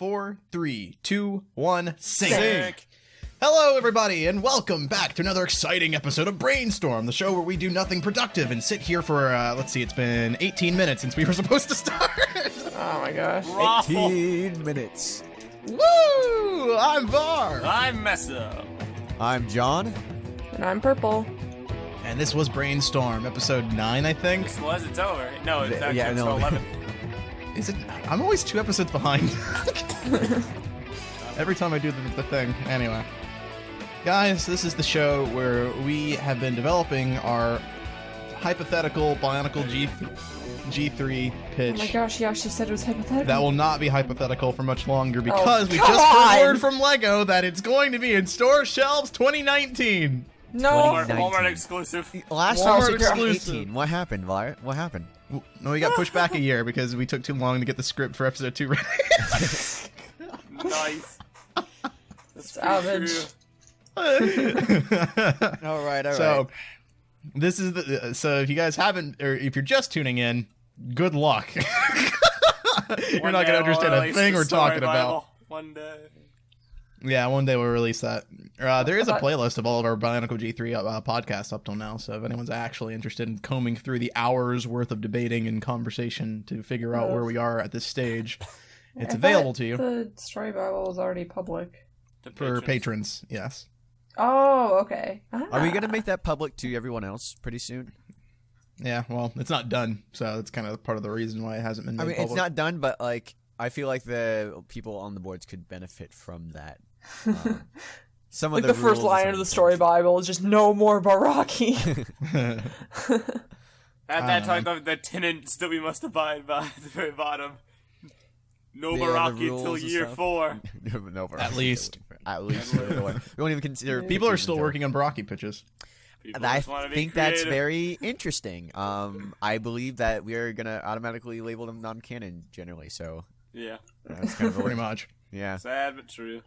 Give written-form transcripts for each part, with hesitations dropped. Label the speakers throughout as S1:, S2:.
S1: 4, 3, 2, 1, sync. Hello, everybody, and welcome back to another exciting episode of Brainstorm, the show where we do nothing productive and sit here for, let's see, it's been 18 minutes since we were supposed to start.
S2: Oh my gosh.
S3: 18 minutes.
S1: Woo! I'm Var.
S4: I'm Messa.
S3: I'm John.
S2: And I'm Purple.
S1: And this was Brainstorm, episode 9, I think.
S4: This was, it's over. No, it's actually
S3: Yeah, no.
S4: 11.
S1: Is it? I'm always 2 episodes behind. Every time I do the thing. Anyway. Guys, this is the show where we have been developing our hypothetical BIONICLE G3 pitch.
S2: Oh my gosh, yeah, she said it was hypothetical.
S1: That will not be hypothetical for much longer because we
S2: come
S1: just heard
S2: on!
S1: word from LEGO that it's going to be in store shelves 2019.
S2: No.
S4: Walmart exclusive.
S3: Last
S1: Walmart
S3: time was
S1: exclusive.
S3: 18. What happened, Var? What happened?
S1: No, we got pushed back a year because we took too long to get the script for episode 2 ready.
S4: Nice. That's
S2: Savage.
S3: All right.
S1: So, this is the. So, if you guys haven't, or if you're just tuning in, good luck. You're not going to understand a thing we're talking about.
S4: One day.
S1: Yeah, one day we'll release that. There is a playlist of all of our BIONICLE G3 podcasts up till now, so if anyone's actually interested in combing through the hours worth of debating and conversation to figure out where we are at this stage, it's available to you.
S2: The story Bible is already public.
S1: For patrons, yes.
S2: Oh, okay.
S3: Are we going to make that public to everyone else pretty soon?
S1: Yeah, well, it's not done, so that's kind of part of the reason why it hasn't been made public.
S3: It's not done, but like I feel like the people on the boards could benefit from that. Some
S2: Like
S3: of
S2: the
S3: the
S2: first
S3: rules
S2: line of the story Bible is just no more Barraki.
S4: At that time, the tenants that we must abide by at the very bottom. No
S3: Yeah,
S4: Barraki
S3: the rules
S4: till
S3: and
S4: year
S3: stuff.
S4: 4.
S3: No,
S1: At least.
S3: At least. We won't even consider.
S1: People are still working on Barraki pitches.
S4: People
S3: I
S4: just wanna be
S3: think that's
S4: creative.
S3: very interesting. I believe that we are gonna automatically label them non-canon generally. So
S4: Yeah.
S3: that's kind of
S1: Pretty much.
S3: yeah.
S4: Sad but true.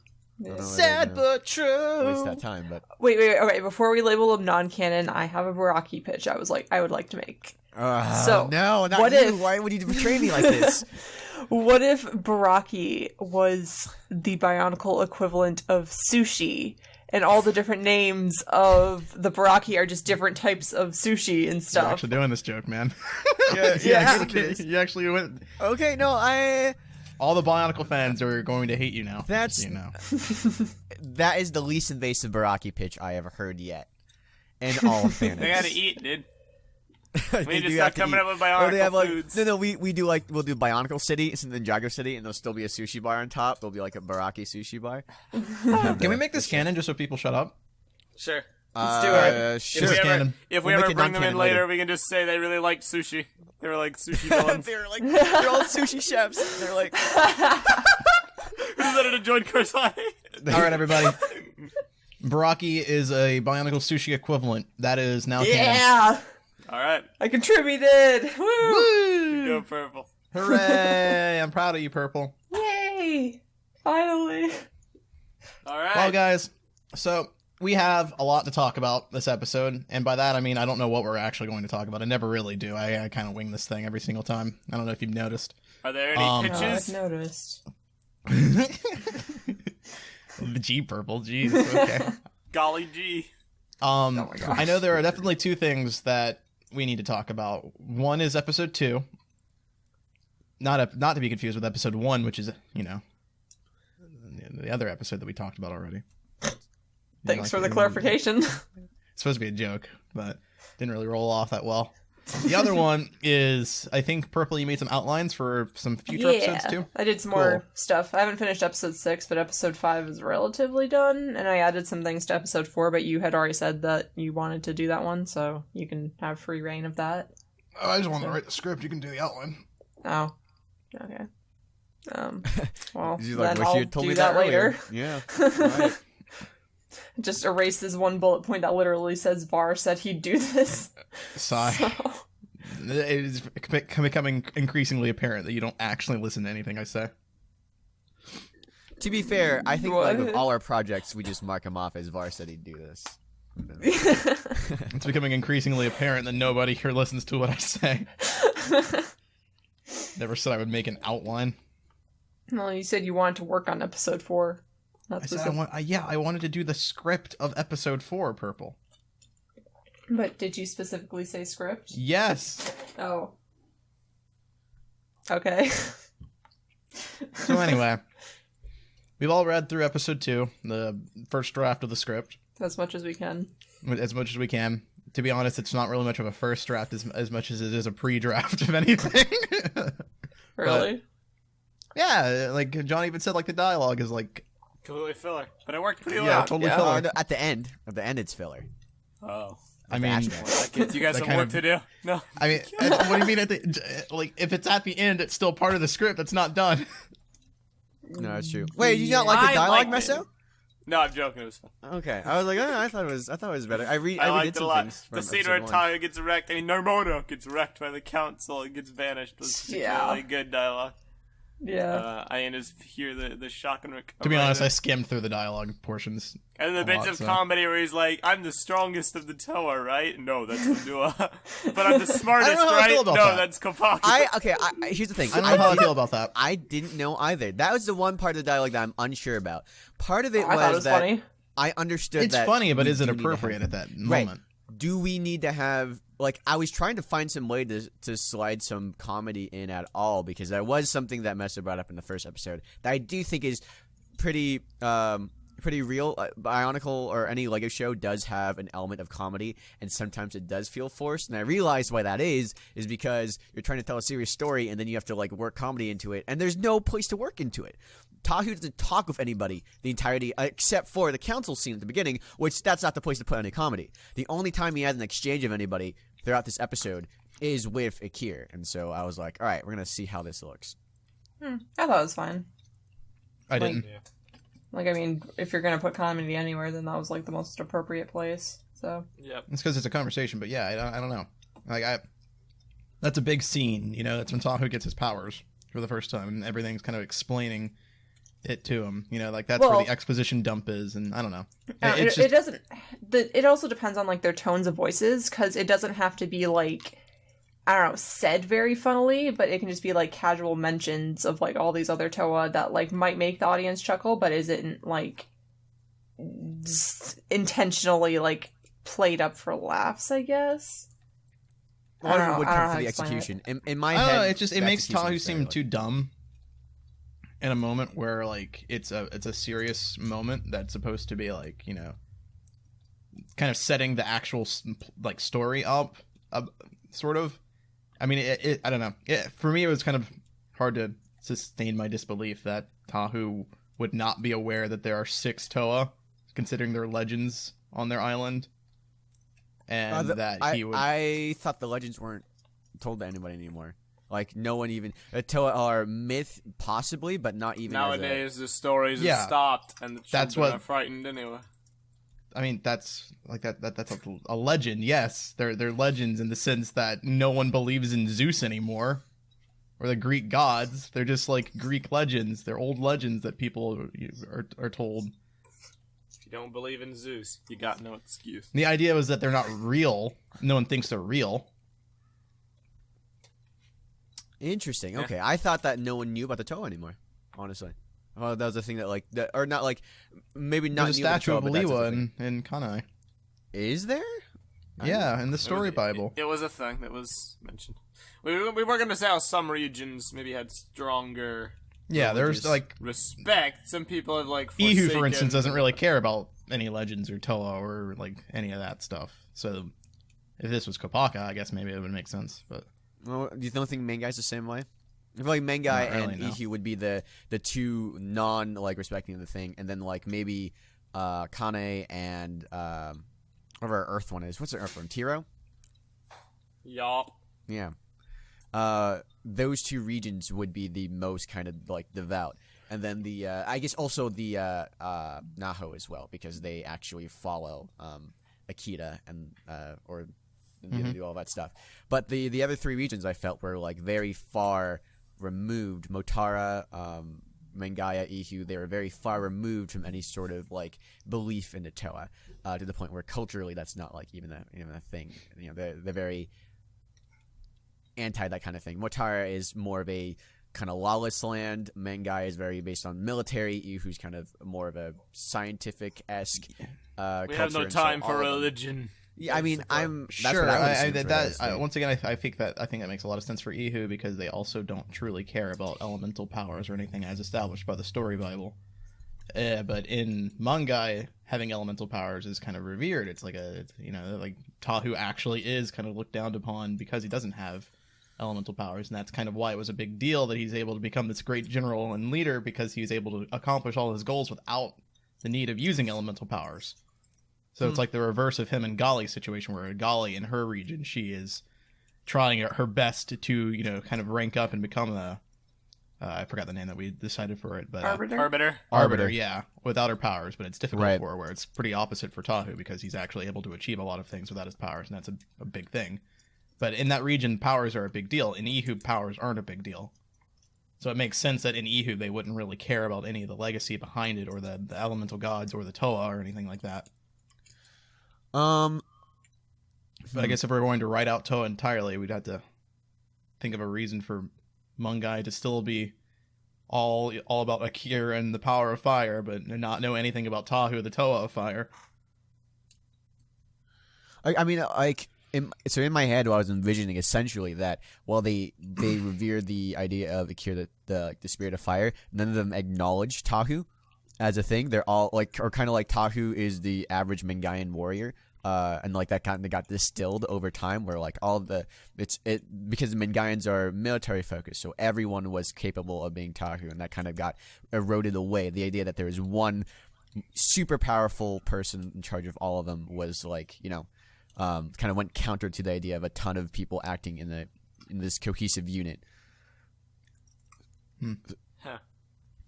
S3: I don't know
S1: Sad
S3: whether
S1: but true.
S3: waste that time, but
S2: Wait, okay, before we label them non-canon, I have a Barraki pitch I would like to make. So,
S3: no, not
S2: what
S3: you.
S2: if-
S3: Why would you betray me like this?
S2: What if Barraki was the Bionicle equivalent of sushi, and all the different names of the Barraki are just different types of sushi and
S1: You're
S2: stuff?
S1: actually doing this joke, man.
S3: Yeah.
S1: You actually went.
S3: Okay, no,
S1: All the Bionicle fans are going to hate you now.
S3: That's-
S1: you know.
S3: that is the least invasive Barraki pitch I ever heard yet. And all of fandom.
S4: They gotta eat, dude.
S3: They
S4: We need to
S3: do
S4: start
S3: have to
S4: coming
S3: eat.
S4: up with
S3: Or they have
S4: Bionicle
S3: like
S4: foods.
S3: no, we'll do Bionicle City and then Jago City, and there'll still be a sushi bar on top. There'll be like a Barraki sushi bar.
S1: Can we make this canon just so people shut up?
S4: Sure.
S2: Let's do it.
S3: Sure.
S1: This is canon.
S4: If we
S3: We'll
S4: ever
S3: make it
S4: bring them in
S3: non-canon
S4: later,
S3: later.
S4: we can just say they really liked sushi. They were like sushi villains.
S3: they're all sushi chefs. They're like
S4: Who decided to join Kursai?
S1: All right, everybody. Barraki is a Bionicle sushi equivalent. That is now canon.
S2: Yeah!
S4: Alright.
S2: I contributed! Woo!
S1: Woo!
S4: Go purple.
S1: Hooray! I'm proud of you, Purple.
S2: Yay! Finally!
S4: Alright.
S1: Well, guys, so we have a lot to talk about this episode, and by that I mean I don't know what we're actually going to talk about. I never really do. I kind of wing this thing every single time. I don't know if you've noticed.
S4: Are there any
S2: Oh, I've
S4: pitches?
S2: noticed.
S1: The G Purple, jeez. Okay.
S4: Golly gee.
S2: my gosh.
S1: I know there are definitely 2 things that we need to talk about. One is episode 2. Not to be confused with episode 1, which is, you know, the other episode that we talked about already.
S2: Thanks for the clarification.
S1: It's supposed to be a joke, but didn't really roll off that well. The other one is, I think, Purple, you made some outlines for some future episodes too?
S2: I did some more
S1: Cool.
S2: stuff. I haven't finished episode 6, but episode 5 is relatively done, and I added some things to episode 4, but you had already said that you wanted to do that one, so you can have free reign of that.
S1: Oh, I just want to write the script. You can do the outline.
S2: Oh. Okay. Well,
S3: She's
S2: then
S3: like, wish
S2: I'll
S3: you had told
S2: do
S3: me
S2: that
S3: earlier.
S2: later.
S3: Yeah. Right.
S2: Just erase this one bullet point that literally says Var said he'd do this.
S1: Sigh.
S2: So,
S1: It is becoming increasingly apparent that you don't actually listen to anything I say.
S3: To be fair, I think
S2: What?
S3: like with all our projects, we just mark them off as Var said he'd do this.
S1: It's becoming increasingly apparent that nobody here listens to what I say. Never said I would make an outline.
S2: Well, you said you wanted to work on episode 4.
S1: I said I wanted to do the script of episode 4, Purple.
S2: But did you specifically say script?
S1: Yes.
S2: Oh. Okay.
S1: So anyway, we've all read through episode 2, the first draft of the script.
S2: As much as we can.
S1: As much as we can. To be honest, it's not really much of a first draft as much as it is a pre-draft of anything.
S2: Really?
S1: But, yeah, like John even said, like the dialogue is like
S4: completely filler, but it worked pretty well.
S1: yeah, totally filler.
S3: At the end it's filler.
S4: Oh.
S1: I mean,
S4: That gives you guys some work to do. No.
S1: I mean, what do you mean like if it's at the end, it's still part of the script. It's not done.
S3: No, that's true. Wait, you not like the dialogue, Meso?
S4: No, I'm joking. It was fun.
S3: Okay, I was like, oh, I thought it was better. I
S4: liked it a lot. The scene where
S3: Tayo
S4: Tayo gets wrecked, Normoto gets wrecked by the council and gets banished was particularly good dialogue.
S2: Yeah.
S4: I just hear the shock and
S1: To be honest, I skimmed through the dialogue portions.
S4: And the bits of comedy where he's like, I'm the strongest of the Toa, right? No, that's Kodua. But I'm the smartest, right? No, that's Kopaka.
S3: Here's the thing.
S1: I don't know how I feel about that.
S3: I didn't know either. That was the one part of the dialogue that I'm unsure about. Part of it
S2: I thought it was
S3: that
S2: funny.
S3: I understood
S1: It's
S3: that
S1: funny, but
S3: we
S1: is it
S3: do need to
S1: appropriate
S3: have-
S1: at that
S3: Right.
S1: moment?
S3: Do we need to have like I was trying to find some way to slide some comedy in at all because that was something that Mesa brought up in the first episode that I do think is pretty real. Bionicle or any Lego show does have an element of comedy, and sometimes it does feel forced. And I realized why that is because you're trying to tell a serious story, and then you have to like work comedy into it, and there's no place to work into it. Tahu doesn't talk with anybody the entirety, except for the council scene at the beginning, which that's not the place to put any comedy. The only time he has an exchange of anybody throughout this episode is with Akir, and so I was like, all right, we're gonna see how this looks.
S2: I thought it was fine.
S1: I didn't.
S2: Like, I mean, if you're gonna put comedy anywhere, then that was like the most appropriate place. So.
S4: Yep.
S1: It's because it's a conversation, but yeah, I don't know. Like that's a big scene. You know, that's when Tahu gets his powers for the first time, and everything's kind of explaining it to him. You know, like that's where the exposition dump is, and I don't know.
S2: It doesn't. It also depends on like their tones of voices, because it doesn't have to be like, I don't know, said very funnily, but it can just be like casual mentions of like all these other Toa that like might make the audience chuckle, but isn't like intentionally like played up for laughs, I guess.
S3: A lot of it would come for the execution. In my head,
S1: it makes Tahu seem too dumb in a moment where like it's a serious moment that's supposed to be like, you know, kind of setting the actual like story up sort of. I mean, I don't know. For me, it was kind of hard to sustain my disbelief that Tahu would not be aware that there are 6 Toa, considering they're legends on their island, and he would.
S3: I thought the legends weren't told to anybody anymore. Like, no one even... Toa are myth, possibly, but not even
S4: nowadays, the stories have stopped, and the children are frightened anyway.
S1: I mean, that's like that's a legend, yes. They're legends in the sense that no one believes in Zeus anymore, or the Greek gods. They're just like Greek legends. They're old legends that people are told.
S4: If you don't believe in Zeus, you got no excuse.
S1: The idea was that they're not real. No one thinks they're real.
S3: Interesting. Okay, I thought that no one knew about the Toa anymore. Honestly, that was the thing that like, or not like, maybe not.
S1: There's a statue of Lewa in Kanai.
S3: Is there?
S1: Yeah, in the story Bible.
S4: It was a thing that was mentioned. We were going to say how some regions maybe had stronger.
S1: Yeah, there's like
S4: respect. Some people have like
S1: Ihu, for instance, doesn't really care about any legends or Toa or like any of that stuff. So if this was Kopaka, I guess maybe it would make sense, but.
S3: Well, you don't think Mangai's the same way? I feel like Mangai and Ihu would be the two non like respecting the thing, and then like maybe Kane and whatever our Earth one is. What's the Earth one? Tiro?
S4: Yup.
S3: Yeah. Those two regions would be the most kind of like devout, and then the I guess also the Naho as well, because they actually follow Akita and or. And do all that stuff, but the other 3 regions I felt were like very far removed. Motara, Mangaya, Ihu, they were very far removed from any sort of like belief in the Toa, to the point where culturally that's not like even a thing. You know, they're very anti that kind of thing. Motara is more of a kind of lawless land. Mangai is very based on military. Ihu's kind of more of a scientific-esque
S4: We have no time for religion.
S3: Yeah, I mean, I'm
S1: sure. Once again, I think that makes a lot of sense for Ihu because they also don't truly care about elemental powers or anything as established by the story Bible. But in Mangai, having elemental powers is kind of revered. It's like like Tahu actually is kind of looked down upon because he doesn't have elemental powers, and that's kind of why it was a big deal that he's able to become this great general and leader because he was able to accomplish all his goals without the need of using elemental powers. So it's like the reverse of him and Gali's situation, where Gali in her region, she is trying her best to, kind of rank up and become a, I forgot the name that we decided for it, but
S4: Arbiter,
S1: yeah, without her powers, but it's difficult for her, where it's pretty opposite for Tahu because he's actually able to achieve a lot of things without his powers, and that's a big thing. But in that region, powers are a big deal. In Ihu, powers aren't a big deal. So it makes sense that in Ihu, they wouldn't really care about any of the legacy behind it, or the elemental gods, or the Toa, or anything like that. But I guess if we're going to write out Toa entirely, we'd have to think of a reason for Mangai to still be all about Akira and the power of fire, but not know anything about Tahu, the Toa of fire.
S3: I mean, like, in my head, I was envisioning essentially that while they revere the idea of Akira, the spirit of fire, none of them acknowledge Tahu as a thing. They're all like, or kind of like Tahu is the average Mangaian warrior. And like that kind of got distilled over time, where like because Mangaians are military focused, so everyone was capable of being Tahu, and that kind of got eroded away. The idea that there was one super powerful person in charge of all of them was like, kind of went counter to the idea of a ton of people acting in this cohesive unit.
S4: Huh.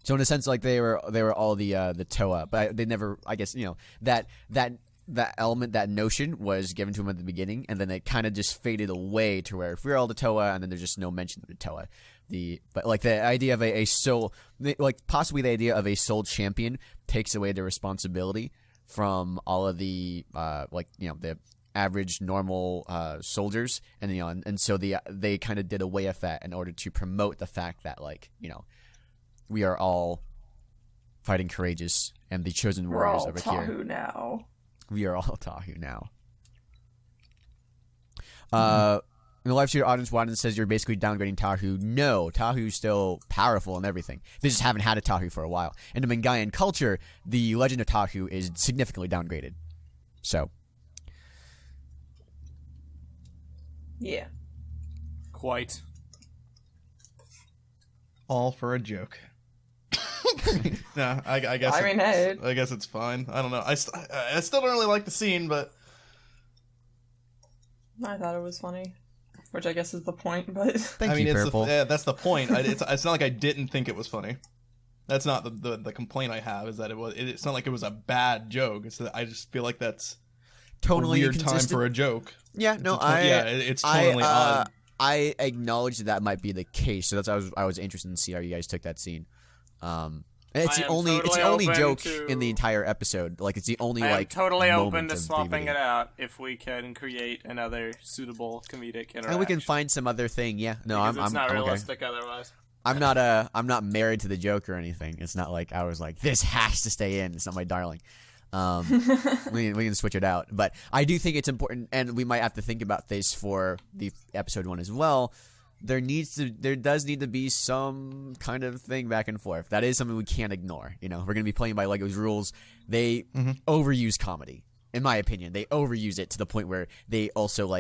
S3: So in a sense, like they were all the Toa, but they never, I guess, that element, that notion was given to him at the beginning, and then it kind of just faded away to where if we're all the Toa, and then there's just no mention of the Toa. But like the idea of a soul, like possibly the idea of a soul champion takes away the responsibility from all of the the average normal soldiers, and and so they kind of did away with that in order to promote the fact that we are all fighting courageous and the chosen warriors over here.
S2: We're all Tahu now.
S3: We are all Tahu now. In the live stream audience, Wadden says you're basically downgrading Tahu. No, Tahu's still powerful and everything. They just haven't had a Tahu for a while. In the Mangaian culture, the legend of Tahu is significantly downgraded. So.
S2: Yeah.
S4: Quite.
S1: All for a joke. No, I guess. I guess it's fine. I don't know. I still don't really like the scene, but
S2: I thought it was funny, which I guess is the point. But
S3: Thank you, Purple.
S1: That's the point. It's not like I didn't think it was funny. That's not the complaint I have. Is that it's not like it was a bad joke. It's that I just feel like that's
S3: totally
S1: a weird time for a joke.
S3: Yeah, no,
S1: it's totally odd.
S3: I acknowledge that might be the case, so that's why I was interested in see how you guys took that scene. It's the only joke in the entire episode. Like it's the only
S4: I am totally open to
S3: swapping
S4: it out if we can create another suitable comedic interaction.
S3: And we can find some other thing. Yeah, no,
S4: it's not realistic
S3: okay.
S4: Otherwise.
S3: I'm not married to the joke or anything. It's not like I was like this has to stay in. It's not my darling. We can switch it out, but I do think it's important, and we might have to think about this for the episode 1 as well. There does need to be some kind of thing back and forth. That is something we can't ignore. We're going to be playing by Lego's rules. They overuse comedy, in my opinion. They overuse it to the point where they also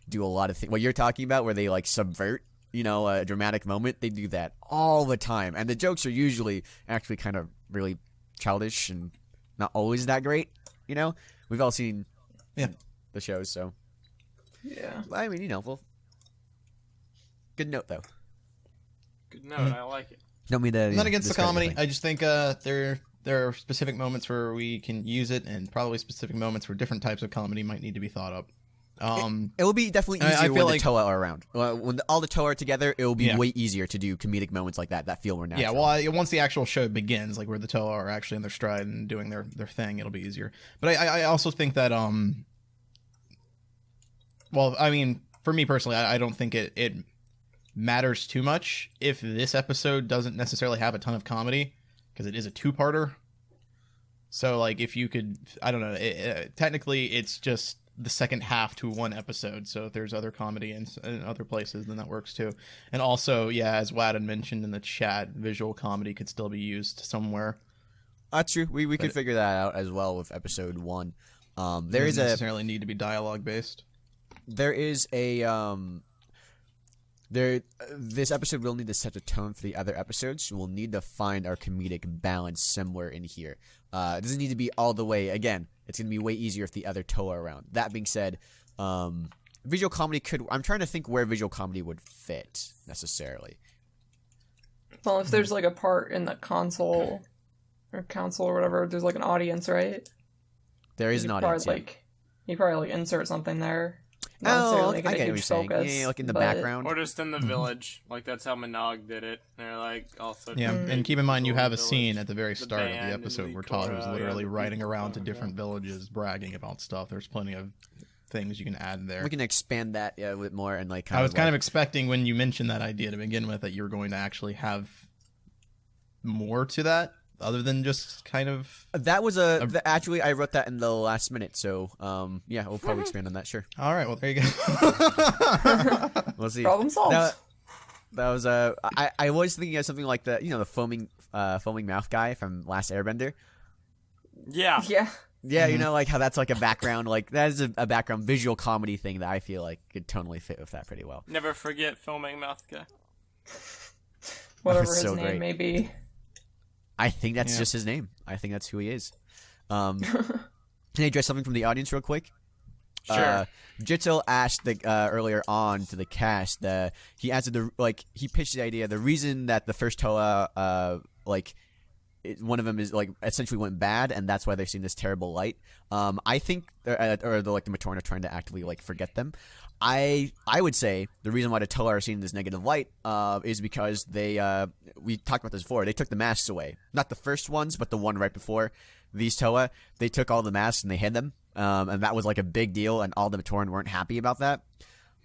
S3: do a lot of things. What you're talking about, where they subvert, a dramatic moment. They do that all the time, and the jokes are usually actually kind of really childish and not always that great. We've all seen the shows, so
S2: yeah.
S3: I mean, well. Good note, though.
S4: Good note. I like it.
S3: Don't mean to.
S1: I'm not against the comedy. I just think there are specific moments where we can use it, and probably specific moments where different types of comedy might need to be thought up.
S3: It will be definitely easier when the Toa are around. When all the Toa are together, it will be way easier to do comedic moments like that feel more natural.
S1: Yeah, well, once the actual show begins, where the Toa are actually in their stride and doing their thing, it'll be easier. But I also think that well, I mean, for me personally, I don't think it matters too much if this episode doesn't necessarily have a ton of comedy, because it is a two-parter. So, like, if you could, I don't know, technically it's just the second half to one episode, so if there's other comedy in other places, then that works too. And also, yeah, as Wad had mentioned in the chat, visual comedy could still be used somewhere.
S3: True. We could figure that out as well with episode 1. There
S1: doesn't necessarily need to be dialogue based.
S3: There is a this episode will need to set a tone for the other episodes, so we'll need to find our comedic balance somewhere in here. It doesn't need to be all the way. Again, it's going to be way easier if the other Toa are around. That being said, visual comedy I'm trying to think where visual comedy would fit, necessarily.
S2: Well, if there's, like, a part in the console or council or whatever, there's, like, an audience, right?
S3: There is an audience,
S2: you probably, like, insert something there.
S3: Oh, I get what you're saying. Yeah, like in the background.
S4: Or just in the village. Like, that's how Minogue did it. They're, like, also...
S1: Yeah, and keep in mind, you have a scene at the very start of the episode where Todd was literally riding around to different villages, bragging about stuff. There's plenty of things you can add there.
S3: We can expand that a bit more and, like...
S1: I was kind of expecting, when you mentioned that idea to begin with, that you were going to actually have more to that. Other than just kind of...
S3: That was actually, I wrote that in the last minute, so, yeah, we'll probably expand on that, sure.
S1: All right, well, there you go.
S3: We'll see.
S2: Problem solved.
S3: That was, I was thinking of something like the foaming mouth guy from Last Airbender.
S4: Yeah.
S2: Yeah.
S3: Yeah, you know, like, how that's, like, a background, like, that is a background visual comedy thing that I feel like could totally fit with that pretty well.
S4: Never forget foaming mouth guy.
S2: Whatever his name may be.
S3: I think that's just his name. I think that's who he is. Can I address something from the audience real quick?
S4: Sure.
S3: Jitzel asked earlier on to the cast. He answered he pitched the idea. The reason that the first Toa, one of them is essentially went bad, and that's why they're seeing this terrible light. I think, the Matoran are trying to actively forget them. I would say the reason why the Toa are seeing this negative light is because they we talked about this before. They took the masks away, not the first ones, but the one right before these Toa. They took all the masks and they hid them, and that was a big deal. And all the Matoran weren't happy about that.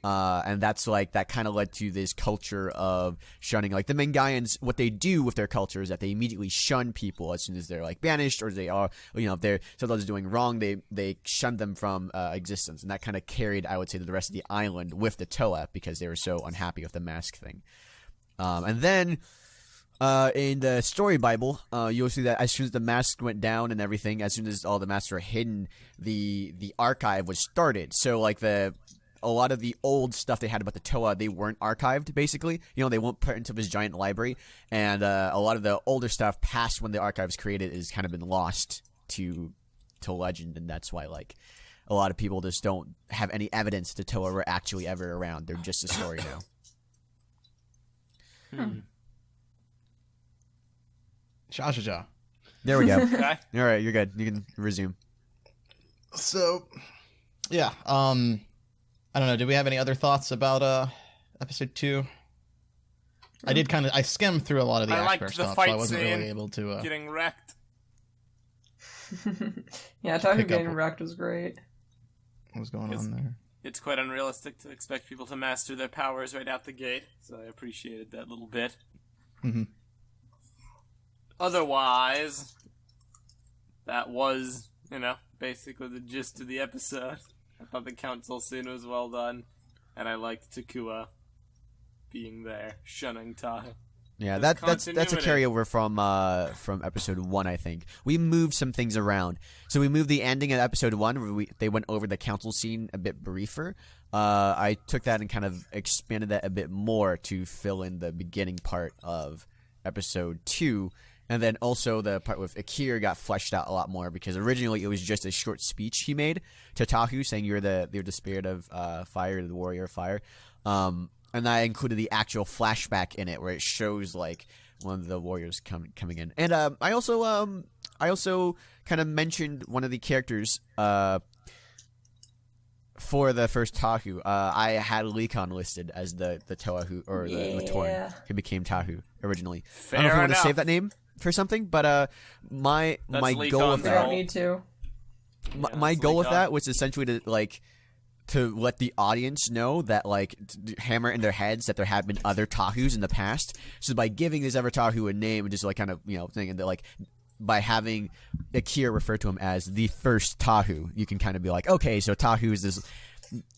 S3: And that's that kind of led to this culture of shunning. The Mangaians, what they do with their culture is that they immediately shun people as soon as they're banished, or they are, if they're something's doing wrong, they shun them from existence. And that kind of carried, I would say, to the rest of the island with the Toa because they were so unhappy with the mask thing. And then in the story Bible, you'll see that as soon as the mask went down and everything, as soon as all the masks were hidden, the archive was started. So a lot of the old stuff they had about the Toa, they weren't archived, basically. They weren't put into this giant library. And a lot of the older stuff past when the archive was created has kind of been lost to legend. And that's why, a lot of people just don't have any evidence the Toa were actually ever around. They're just a story now.
S1: Sha.
S3: There we go.
S4: Okay.
S3: All right, you're good. You can resume.
S1: So, yeah, I don't know. Did we have any other thoughts about episode 2? I did I skimmed through a lot of the Ashbear stuff, so I wasn't really able to
S4: getting wrecked.
S2: Yeah, Tahu getting wrecked was great.
S1: What was going on there?
S4: It's quite unrealistic to expect people to master their powers right out the gate, so I appreciated that little bit.
S1: Mm-hmm.
S4: Otherwise, that was, basically the gist of the episode. I thought the council scene was well done, and I liked Takua being there, shunning Tahu.
S3: Yeah, that's a carryover from episode 1, I think. We moved some things around. So we moved the ending of episode 1, where they went over the council scene a bit briefer. I took that and kind of expanded that a bit more to fill in the beginning part of episode 2. And then also the part with Akir got fleshed out a lot more because originally it was just a short speech he made to Tahu saying you're the spirit of fire, the warrior of fire. And I included the actual flashback in it where it shows one of the warriors coming in. And I also kind of mentioned one of the characters for the first Tahu. I had Lekon listed as the Toa the Matoran who became Tahu originally.
S4: Fair
S3: I don't know if you want
S4: enough.
S3: to save that name for something, but my goal with
S2: We
S3: that
S2: don't need to.
S3: my goal with that was essentially to let the audience know that, like, hammer in their heads that there have been other Tahus in the past. So by giving this other Tahu a name and just, like, kind of, thinking that, like, by having Akira refer to him as the first Tahu, you can kind of be like, okay, so Tahu is this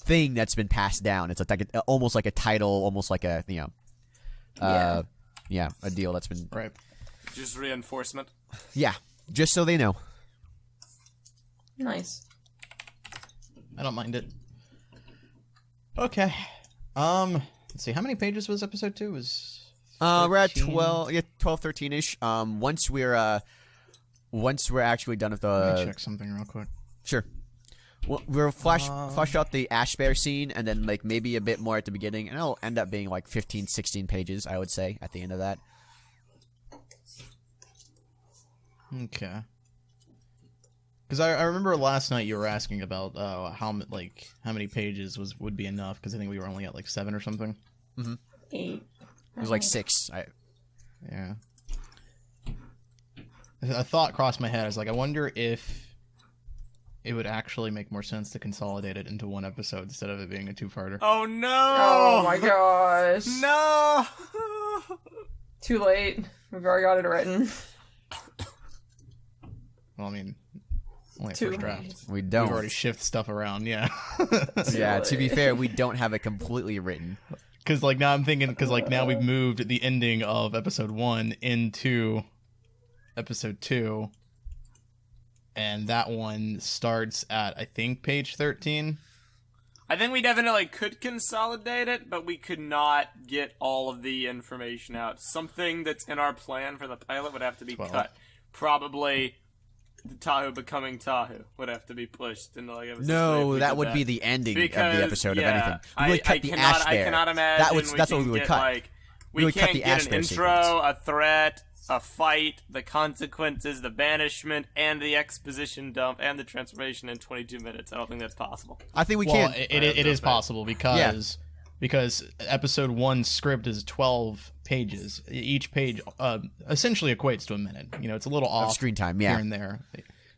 S3: thing that's been passed down. It's like almost like a title, almost like a, a deal that's been...
S1: Right.
S4: Just reinforcement.
S3: Yeah, just so they know.
S2: Nice.
S1: I don't mind it. Okay. Let's see. How many pages was episode 2? Was
S3: we're at 12, 13-ish. Once we're actually done with the...
S1: Let me check something real quick.
S3: Sure. We'll flash out the Ash Bear scene, and then, like, maybe a bit more at the beginning, and it'll end up being, like, 15, 16 pages, I would say, at the end of that.
S1: Okay. Because I remember last night you were asking about how many pages would be enough, because I think we were only at, like, 7 or something.
S3: Mm-hmm.
S2: 8.
S3: It was, like, 6.
S1: Yeah. A thought crossed my head. I was like, I wonder if it would actually make more sense to consolidate it into one episode instead of it being a two-parter.
S4: Oh no!
S2: Oh my gosh.
S4: No!
S2: Too late. We've already got it written.
S1: Well, I mean, only a
S2: Too
S1: first draft.
S2: late.
S3: We don't.
S1: We've already shifted stuff around, yeah.
S3: Yeah, to be fair, we don't have it completely written.
S1: Because, like, now I'm thinking, because, like, now we've moved the ending of episode 1 into episode 2. And that one starts at, I think, page 13.
S4: I think we definitely could consolidate it, but we could not get all of the information out. Something that's in our plan for the pilot would have to be
S1: 12.
S4: cut. Probably the Tahu becoming Tahu would have to be pushed into, like, episode 3 if
S3: No,
S4: we
S3: that
S4: did
S3: would be the ending of the episode,
S4: yeah,
S3: of anything. We would cut the Ash Bear.
S4: I cannot imagine
S3: That's what we would
S4: get,
S3: cut.
S4: Like,
S3: We would cut
S4: can't
S3: the
S4: get
S3: Ash
S4: an
S3: Bear
S4: intro,
S3: sequence.
S4: a threat, a fight, the consequences, the banishment, and the exposition dump, and the transformation in 22 minutes. I don't think that's possible.
S3: I think we
S1: Well,
S3: can.
S1: it is possible because episode 1 script is 12 pages. Each page essentially equates to a minute. It's a little off
S3: screen time,
S1: here and there.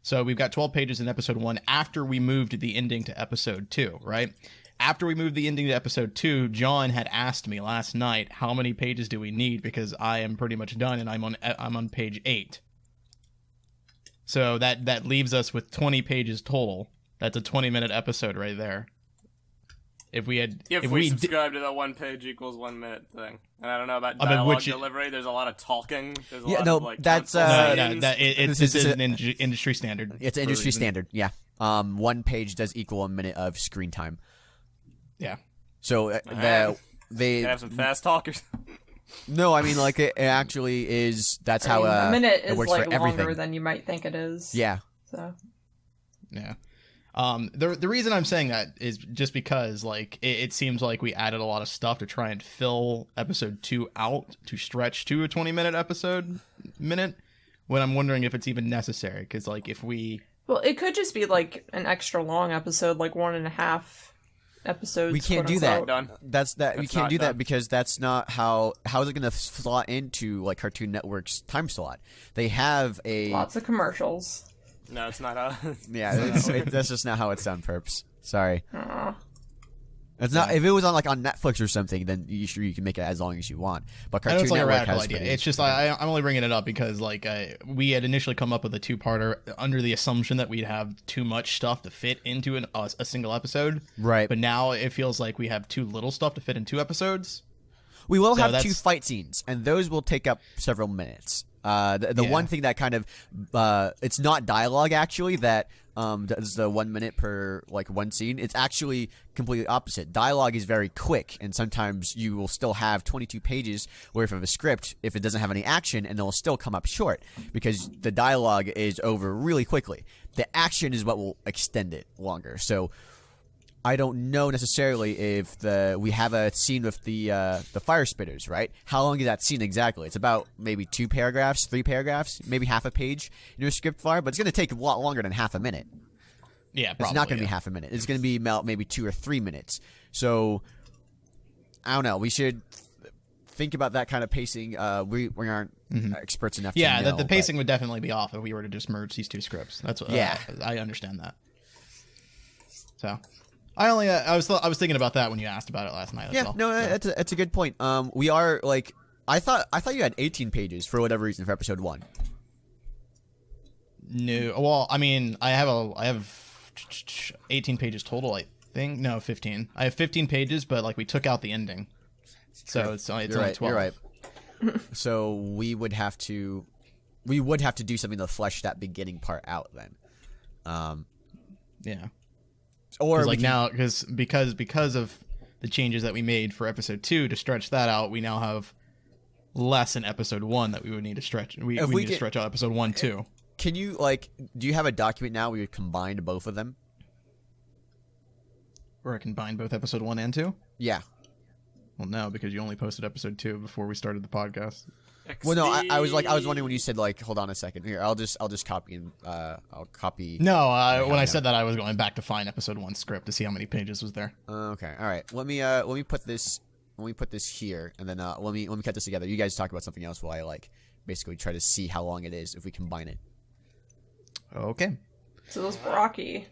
S1: So we've got 12 pages in episode 1 after we moved the ending to episode 2, right? After we moved the ending to episode 2, John had asked me last night, how many pages do we need? Because I am pretty much done and I'm on page 8. So that leaves us with 20 pages total. That's a 20-minute episode right there. If we
S4: subscribe to the 1 page equals 1 minute thing, and I don't know about dialogue delivery. There's a lot of talking. There's a lot of, like,
S3: that's
S1: it's an industry standard.
S3: It's an industry standard. Yeah. 1 page does equal a minute of screen time.
S1: Yeah.
S3: So they
S4: have some fast talkers.
S3: No, I mean, like, it actually is. That's how
S2: a minute
S3: it
S2: is,
S3: works
S2: like,
S3: for everything.
S2: longer than you might think it is.
S3: Yeah.
S2: So.
S1: Yeah. The reason I'm saying that is just because, like, it seems like we added a lot of stuff to try and fill episode 2 out to stretch to a 20-minute minute, when I'm wondering if it's even necessary. Because, like, if we...
S2: Well, it could just be, like, an extra long episode, like 1.5 episodes.
S3: We can't do that.
S4: Done.
S3: We can't do that because that's not how is it going to slot into, like, Cartoon Network's time slot. They have
S2: lots of commercials.
S4: No, it's not how...
S3: Yeah, that's just not how it's done, Perps. Sorry.
S2: Aww.
S3: It's not. If it was on, like, on Netflix or something, then you can make it as long as you want. But Cartoon
S1: I know it's like
S3: Network
S1: a radical
S3: has
S1: idea.
S3: pretty-
S1: It's just I'm only bringing it up because, like, we had initially come up with a 2-parter under the assumption that we'd have too much stuff to fit into a single episode.
S3: Right.
S1: But now it feels like we have too little stuff to fit in 2 episodes.
S3: We will
S1: So
S3: have 2
S1: that's-
S3: fight scenes, and those will take up several minutes. The one thing that kind of it's not dialogue actually that does the 1 minute per, like, one scene. It's actually completely opposite. Dialogue is very quick, and sometimes you will still have 22 pages worth of a script if it doesn't have any action, and it will still come up short because the dialogue is over really quickly. The action is what will extend it longer. So I don't know necessarily if we have a scene with the fire spitters, right? How long is that scene exactly? It's about maybe 2 paragraphs, 3 paragraphs, maybe half a page in your script file, but it's going to take a lot longer than half a minute.
S1: Yeah, probably,
S3: It's not going to be half a minute. It's going to be maybe 2 or 3 minutes. So I don't know. We should think about that kind of pacing. We aren't experts enough.
S1: Yeah,
S3: to know,
S1: the pacing would definitely be off if we were to just merge these 2 scripts. That's what,
S3: Yeah.
S1: I understand that. So. I was thinking about that when you asked about it last night.
S3: Yeah, no, that's a good point. We are like, I thought you had 18 pages for whatever reason for episode 1.
S1: No, well, I mean, I have 18 pages total. I think 15. I have 15 pages, but like we took out the ending, so it's only 12.
S3: You're right. So we would have to do something to flesh that beginning part out then.
S1: Yeah.
S3: Or
S1: like now, because of the changes that we made for episode 2 to stretch that out, we now have less in episode 1 that we would need to stretch. We need to stretch out episode 1 too.
S3: Can you do you have a document now where you combined both of them?
S1: Where I combine both episode 1 and 2?
S3: Yeah.
S1: Well, no, because you only posted episode 2 before we started the podcast.
S3: Well, no, I was wondering when you said like, hold on a second. Here, I'll just copy and I'll copy.
S1: No, when I said that, I was going back to find episode 1 script to see how many pages was there.
S3: Okay, all right. Let me put this here, and then let me cut this together. You guys talk about something else while I basically try to see how long it is if we combine it.
S1: Okay.
S2: So those Barraki.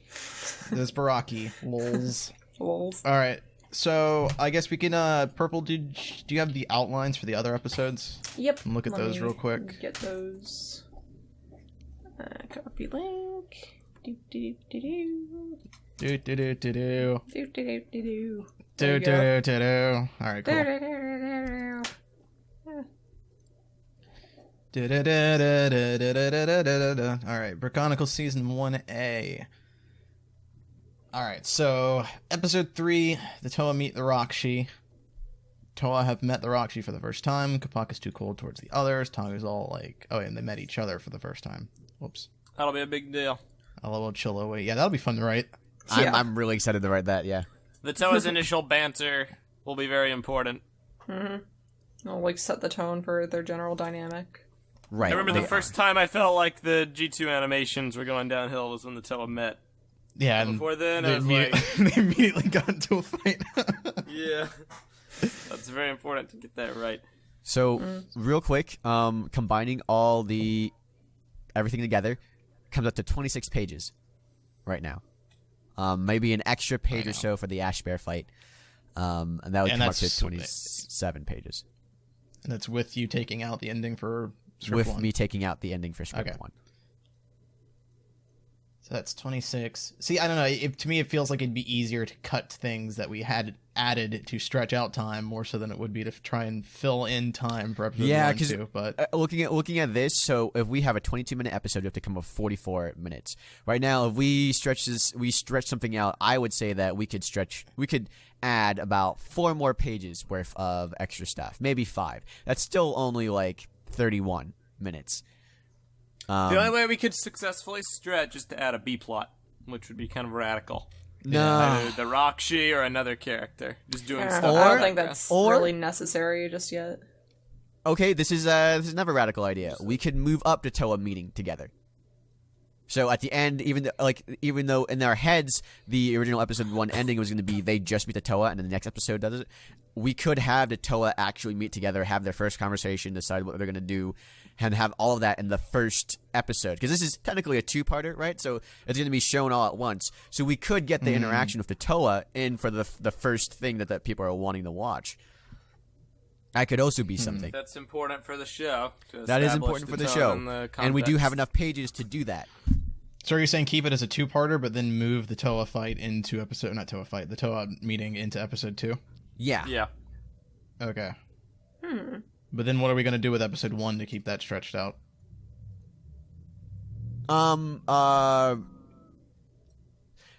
S1: There's Barraki. Lols.
S2: Lols.
S1: All right. So I guess we can. Purple. Do you have the outlines for the other episodes?
S2: Yep.
S1: Look at those real quick.
S2: Get those. Copy link. Do do do do
S1: Do do do do do.
S2: do do do do.
S1: Do do do do. All right. Cool. All right, Brickonicle Season 1A. All right, so Episode 3, the Toa meet the Rakshi. Toa have met the Rakshi for the first time. Kapaka's too cold towards the others. Tanga's all like, oh, and they met each other for the first time. Whoops.
S4: That'll be a big deal.
S1: A little Chillo. Wait, yeah, that'll be fun to write.
S2: Yeah.
S3: I'm really excited to write that. Yeah.
S4: The Toa's initial banter will be very important.
S2: It'll set the tone for their general dynamic.
S3: Right.
S4: I remember the first time I felt like the G2 animations were going downhill was when the Toa met.
S1: Yeah, and
S4: Before then,
S1: they,
S4: I was like...
S1: they immediately got into a fight.
S4: Yeah. That's very important to get that right.
S3: So, real quick, combining everything together comes up to 26 pages right now. Maybe an extra page or so for the Ash Bear fight. And that would come up to 27 pages.
S1: And that's with you taking out the ending for script
S3: With
S1: 1.
S3: me taking out the ending for script
S1: Okay.
S3: 1.
S1: So that's 26. See, I don't know. To me, it feels like it'd be easier to cut things that we had added to stretch out time more so than it would be to try and fill in time for episode 1 and 2. But
S3: looking at this, so if we have a 22-minute episode, we have to come up with 44 minutes. Right now, if we stretch something out, I would say that we could add about 4 more pages worth of extra stuff, maybe 5. That's still only like 31 minutes.
S4: The only way we could successfully stretch is to add a B-plot, which would be kind of radical.
S3: No.
S4: Either the Rakshi or another character. Just doing stuff.
S2: I don't think that's really necessary just yet.
S3: Okay, this is another radical idea. We could move up to Toa meeting together. So at the end, even though in our heads the original episode 1 ending was going to be they just meet the Toa and then the next episode does it, we could have the Toa actually meet together, have their first conversation, decide what they're going to do, and have all of that in the first episode. Because this is technically a 2-parter, right? So it's going to be shown all at once. So we could get the interaction with the Toa in for the first thing that people are wanting to watch. That could also be something.
S4: That's important for the show.
S3: That is important for the show. And we do have enough pages to do that.
S1: so you're saying keep it as a 2-parter, but then move the Toa fight into the Toa meeting into episode 2?
S3: Yeah.
S4: Yeah.
S1: Okay. But then what are we going to do with episode 1 to keep that stretched out? I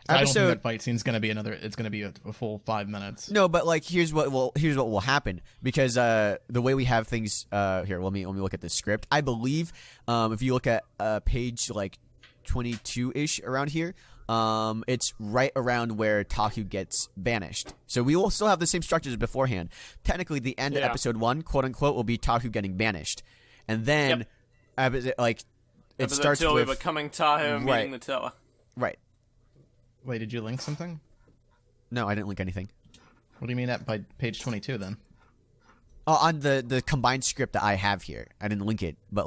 S1: don't think that fight scene's going to be it's going to be a full 5 minutes.
S3: No, but here's what will happen, because the way we have things here, let me look at the script. I believe if you look at page 22-ish around here, it's right around where Tahu gets banished. So we will still have the same structures as beforehand. Technically, the end of episode 1, quote unquote, will be Tahu getting banished, and then it starts with
S4: becoming Tahu meeting the Toa.
S3: Right.
S1: Wait, did you link something?
S3: No, I didn't link anything.
S1: What do you mean by page 22 then?
S3: Oh, on the combined script that I have here, I didn't link it, but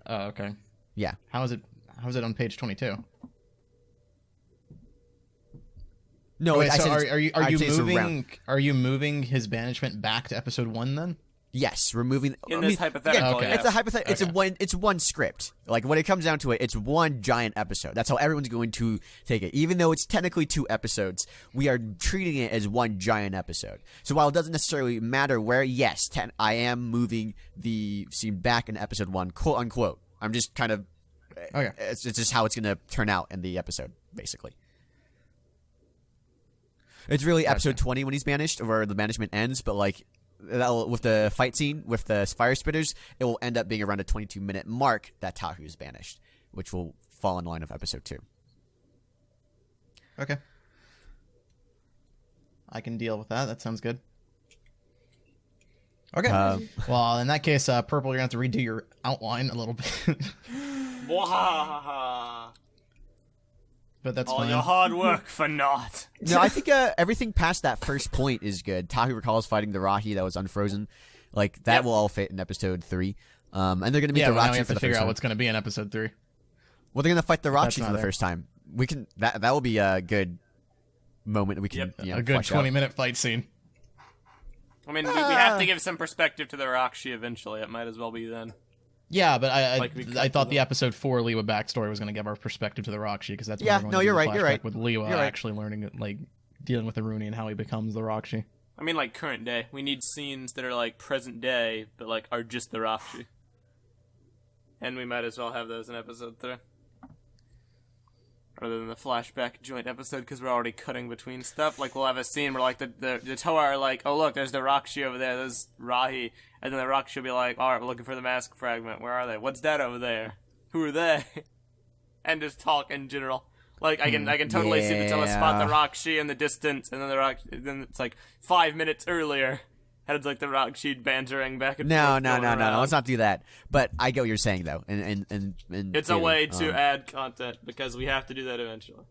S1: Oh, okay.
S3: yeah.
S1: How is it on page 22?
S3: No,
S1: Wait,
S3: I
S1: so
S3: said
S1: are you moving his banishment back to episode 1 then?
S3: yes, removing
S4: In this hypothetical,
S1: okay.
S4: yes.
S3: It's a hypothetical.
S1: Okay.
S3: It's one script. Like when it comes down to it, it's one giant episode. That's how everyone's going to take it. Even though it's technically 2 episodes, we are treating it as one giant episode. So while it doesn't necessarily matter where, yes, I am moving the scene back in episode 1, quote unquote. I'm just kind of.
S1: Okay.
S3: It's just how it's going to turn out in the episode, basically. It's really episode 20 when he's banished, or the banishment ends, but like with the fight scene with the fire spitters, it will end up being around a 22-minute mark that Tahu is banished, which will fall in line of episode 2.
S1: Okay. I can deal with that. That sounds good. Okay. Well, in that case, Purple, you're going to have to redo your outline a little bit.
S4: Wahahaha.
S1: But that's
S4: All
S1: fine.
S4: your hard work for naught.
S3: No, I think everything past that first point is good. Tahu recalls fighting the Rahi that was unfrozen. Like, that will all fit in episode 3. And they're going to meet the
S1: now we
S3: Rachi
S1: have
S3: for
S1: to
S3: the
S1: figure
S3: first
S1: out
S3: time.
S1: what's going to be in episode 3.
S3: Well, they're going to fight the
S1: That's
S3: Rachi
S1: not
S3: for the
S1: there.
S3: first time. We can that will be a good moment we can
S1: A good
S3: flesh out.
S1: 20-minute fight scene.
S4: I mean, we have to give some perspective to the Rakshi eventually. It might as well be then.
S1: Yeah, but
S4: Like we
S1: I
S4: cut
S1: thought
S4: to
S1: the episode 4 Lewa backstory was going to give our perspective to the Rakshi, because that's when
S3: Yeah,
S1: we're going
S3: no,
S1: to do
S3: you're
S1: the
S3: right, you're
S1: flashback
S3: right.
S1: with Lewa
S3: You're right.
S1: actually learning, like, dealing with Aruni and how he becomes the Rakshi.
S4: I mean, like, current day. We need scenes that are, like, present day, but, like, are just the Rakshi. And we might as well have those in episode 3. Rather than the flashback joint episode, because we're already cutting between stuff. Like, we'll have a scene where, like, the Toa are like, oh, look, there's the Rakshi over there, there's Rahi. And then the Rakshi will be like, alright, we're looking for the mask fragment. Where are they? What's that over there? Who are they? And just talk in general. Like, I can totally see the Toa spot the Rakshi in the distance, and then then it's like 5 minutes earlier. And it's like the Rakshi bantering back and forth.
S3: No.
S4: going around.
S3: Let's not do that. But I get what you're saying, though. And
S4: It's a way to add content, because we have to do that eventually.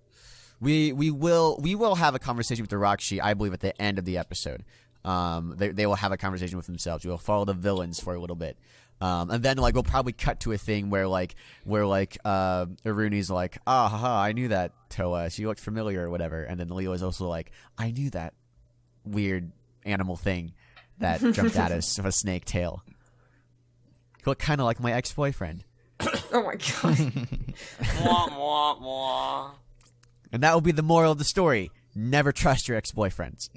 S3: We will have a conversation with the Rakshi, I believe, at the end of the episode. They will have a conversation with themselves. We'll follow the villains for a little bit. And then like we'll probably cut to a thing where Aruni's like, haha, I knew that Toa. She looked familiar or whatever. And then Leo is also like, I knew that weird animal thing that jumped at us with a snake tail. You look kind of like my ex-boyfriend.
S2: Oh my god.
S4: Mwah, mwah, mwah.
S3: And that will be the moral of the story. Never trust your ex-boyfriends.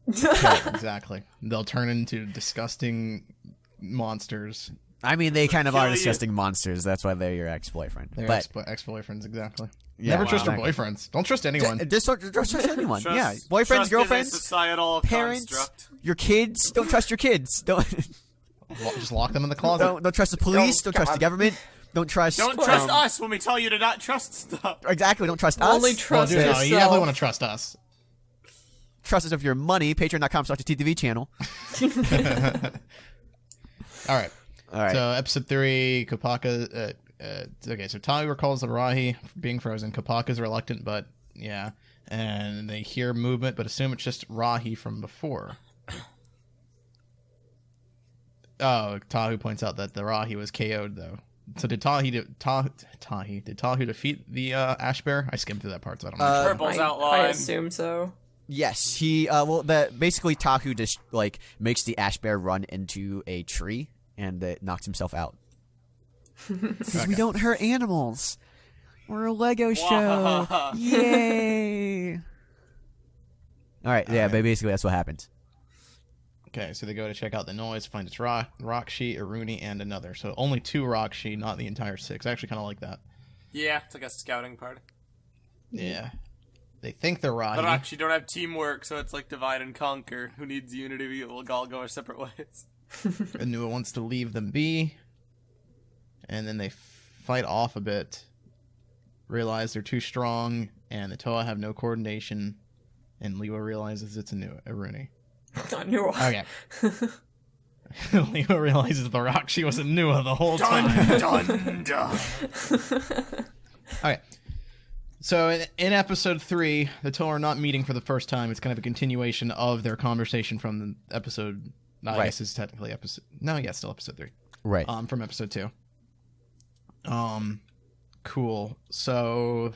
S1: Exactly. They'll turn into disgusting monsters.
S3: I mean, they kind of are
S4: Kill you.
S3: disgusting monsters. That's why they're your ex-boyfriend.
S1: They're
S3: But
S1: ex-boyfriends, exactly.
S3: Yeah,
S1: Never trust your
S3: exactly.
S1: boyfriends. Don't trust anyone.
S3: Just don't trust anyone.
S4: Trust-
S3: Yeah, boyfriends,
S4: trust is a
S3: girlfriends,
S4: societal
S3: parents,
S4: construct.
S3: your kids. Don't trust your kids. Don't
S1: Just lock them in the closet.
S3: don't trust the police.
S2: Oh,
S3: Don't trust the
S2: God.
S3: government. Don't trust.
S4: Don't trust us when we tell you to not trust stuff.
S3: Exactly. Don't trust us.
S2: Only
S1: Well,
S2: trust
S1: dude, no,
S2: yourself.
S1: you definitely want to trust us.
S3: Trust us with your money. Patreon.com/TTV channel.
S1: All right.
S3: All right.
S1: So episode 3, Kopaka. Okay, so Tahu recalls the Rahi being frozen. Kopaka's reluctant, but yeah, and they hear movement, but assume it's just Rahi from before. Oh, Tahu points out that the Rahi was KO'd though. So did Tahu defeat the Ash Bear? I skimmed through that part, so I don't know.
S4: Purple's
S2: I
S4: outline.
S2: assume so.
S3: Yes, he. Basically, Tahu just like makes the ash bear run into a tree, and it knocks himself out. Because we don't hurt animals. We're a Lego show. Yay! All right, yeah, but basically that's what happens.
S1: Okay, so they go to check out the noise, find it's Rakshi, Aruni, and another. So only 2 Rakshi, not the entire 6. I actually kind of like that.
S4: Yeah, it's like a scouting party.
S1: Yeah. They think they're Rahi.
S4: But actually don't have teamwork, so it's like divide and conquer. Who needs unity? We'll all go our separate ways.
S1: Anua wants to leave them be. And then they fight off a bit. Realize they're too strong, and the Toa have no coordination. And Lewa realizes it's Aruni.
S2: I knew it.
S1: Okay. Lewa realizes the Rakshi was Anua the whole time.
S4: Dun, dun.
S1: Okay. So in episode 3, the Toa are not meeting for the first time. It's kind of a continuation of their conversation from the episode. I
S3: Right.
S1: guess it's technically episode. No, yeah, still episode 3.
S3: Right.
S1: From episode 2. Cool. So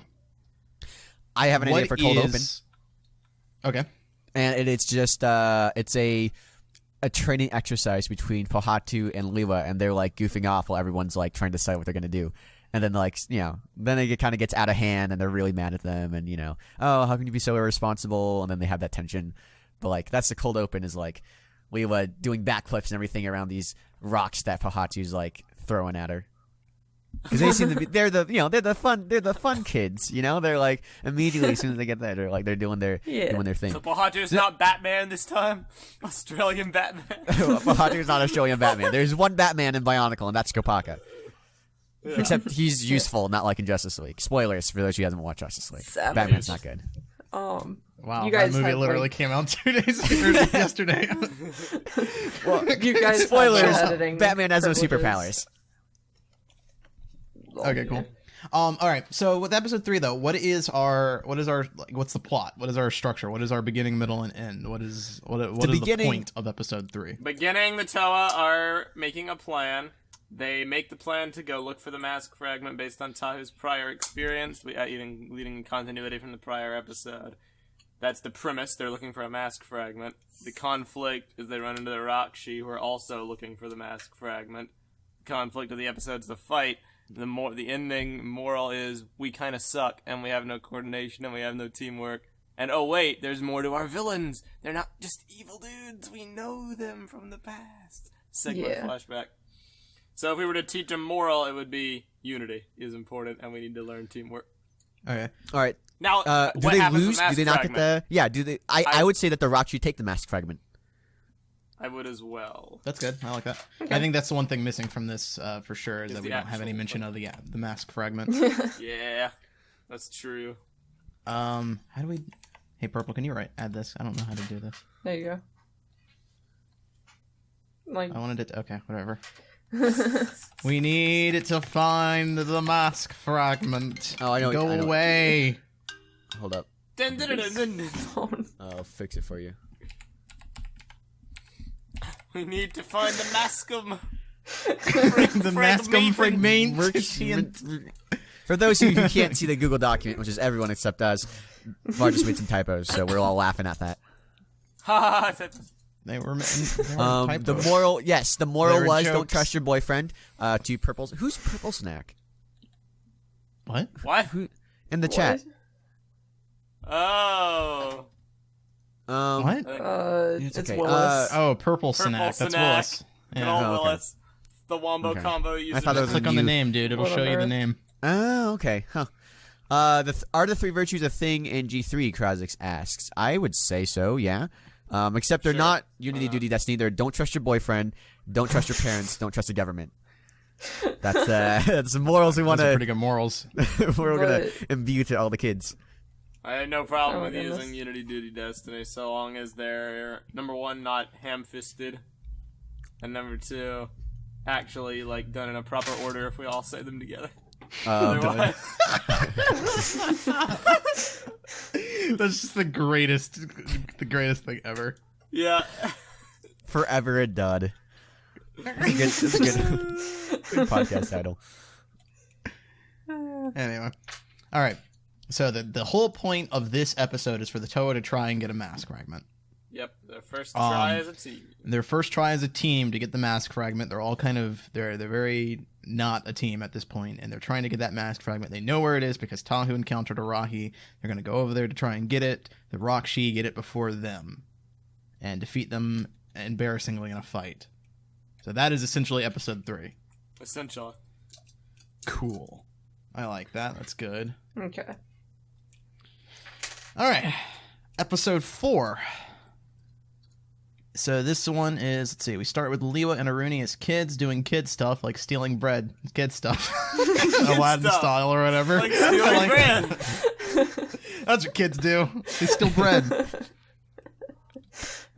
S3: I have an idea
S1: what
S3: for cold open.
S1: is- Okay.
S3: And it's just it's a training exercise between Pohatu and Lewa, and they're like goofing off while everyone's like trying to decide what they're gonna do. And then like then it kind of gets out of hand, and they're really mad at them, and oh, how can you be so irresponsible? And then they have that tension. But like that's the cold open is like Lewa doing backflips and everything around these rocks that Pohatu's like throwing at her. Because they seem to be, they're the fun kids, They're like immediately as soon as they get there, they're doing their thing.
S4: So Pohatu's not Batman this time, Australian Batman.
S3: Pohatu's not Australian Batman. There's one Batman in Bionicle, and that's Kopaka. Yeah. Except he's useful, not like in Justice League. Spoilers for those who haven't watched Justice League.
S2: Savage.
S3: Batman's not good.
S1: Wow,
S2: you guys
S1: that movie
S2: have,
S1: literally came out 2 days ago yesterday.
S3: Well,
S2: you guys
S3: spoilers.
S2: Have
S3: Batman has no
S2: privileges.
S3: superpowers.
S1: Okay, cool. All right. So with episode 3, though, what's the plot? What is our structure? What is our beginning, middle, and end? What is the point of episode 3?
S4: Beginning, the Toa are making a plan. They make the plan to go look for the mask fragment based on Tahu's prior experience, leading continuity from the prior episode. That's the premise. They're looking for a mask fragment. The conflict is they run into the Rakshi, who are also looking for the mask fragment. The conflict of the episode's the fight. The ending moral is we kind of suck, and we have no coordination, and we have no teamwork. And oh wait, there's more to our villains. They're not just evil dudes. We know them from the past. Segment flashback. So if we were to teach a moral, it would be unity is important, and we need to learn teamwork.
S1: Okay.
S3: All right.
S4: Now,
S3: do they lose? Do they not get the? Yeah. Do they? I would say that the Rakshi take the mask fragment.
S4: I would as well.
S1: That's good. I like that. Okay. I think that's the one thing missing from this for sure is that we don't have any mention of the mask fragment.
S4: Yeah, that's true.
S1: How do we? Hey, Purple, can you add this? I don't know how to do this.
S2: There you go. Like
S1: I wanted it. Okay, whatever. We need to find the mask fragment.
S3: Oh, I know.
S1: Go away.
S3: Hold up. I'll fix it for you.
S4: We need to find the mascum.
S1: The mascum fragment.
S3: For those who can't see the Google document, which is everyone except us, Var just made some typos, so we're all laughing at that.
S1: They were
S3: typos. The moral was jokes. Don't trust your boyfriend. To Purple's. Who's Purple Snack?
S1: What?
S3: Who in the chat?
S4: Oh.
S1: What?
S2: It's
S3: okay.
S2: Willis.
S1: Purple Snack. That's Willis.
S4: Yeah. Willis. The Wombo combo user.
S3: I thought it was
S1: click on the name, dude. It'll show you the name.
S3: Oh, okay. Huh. Are the 3 virtues a thing in G3? Krasix asks. I would say so. Yeah. Except they're not unity duty. That's neither. Don't trust your boyfriend. Don't trust your parents. Don't trust the government. That's the morals we want to.
S1: Pretty good morals.
S3: We're gonna imbue to all the kids.
S4: I had no problem with using Unity Duty Destiny so long as they're, number 1, not ham-fisted, and number 2, actually, like, done in a proper order if we all say them together.
S1: That's just the greatest thing ever.
S4: Yeah.
S3: Forever a dud. It's a good podcast title.
S1: Anyway. All right. So the whole point of this episode is for the Toa to try and get a mask fragment.
S4: Yep, their first try as a team.
S1: Their first try as a team to get the mask fragment. They're all kind of they're very not a team at this point, and they're trying to get that mask fragment. They know where it is because Tahu encountered Arahi. They're going to go over there to try and get it. The Rakshi get it before them and defeat them embarrassingly in a fight. So that is essentially episode 3.
S4: Essentially.
S1: Cool. I like that. That's good.
S2: Okay.
S1: All right. Episode 4. So this one is, let's see, we start with Lewa and Aruni as kids doing kid stuff, like stealing bread. Kid stuff. Aladdin style or whatever.
S4: Like stealing bread.
S1: That's what kids do. They steal bread.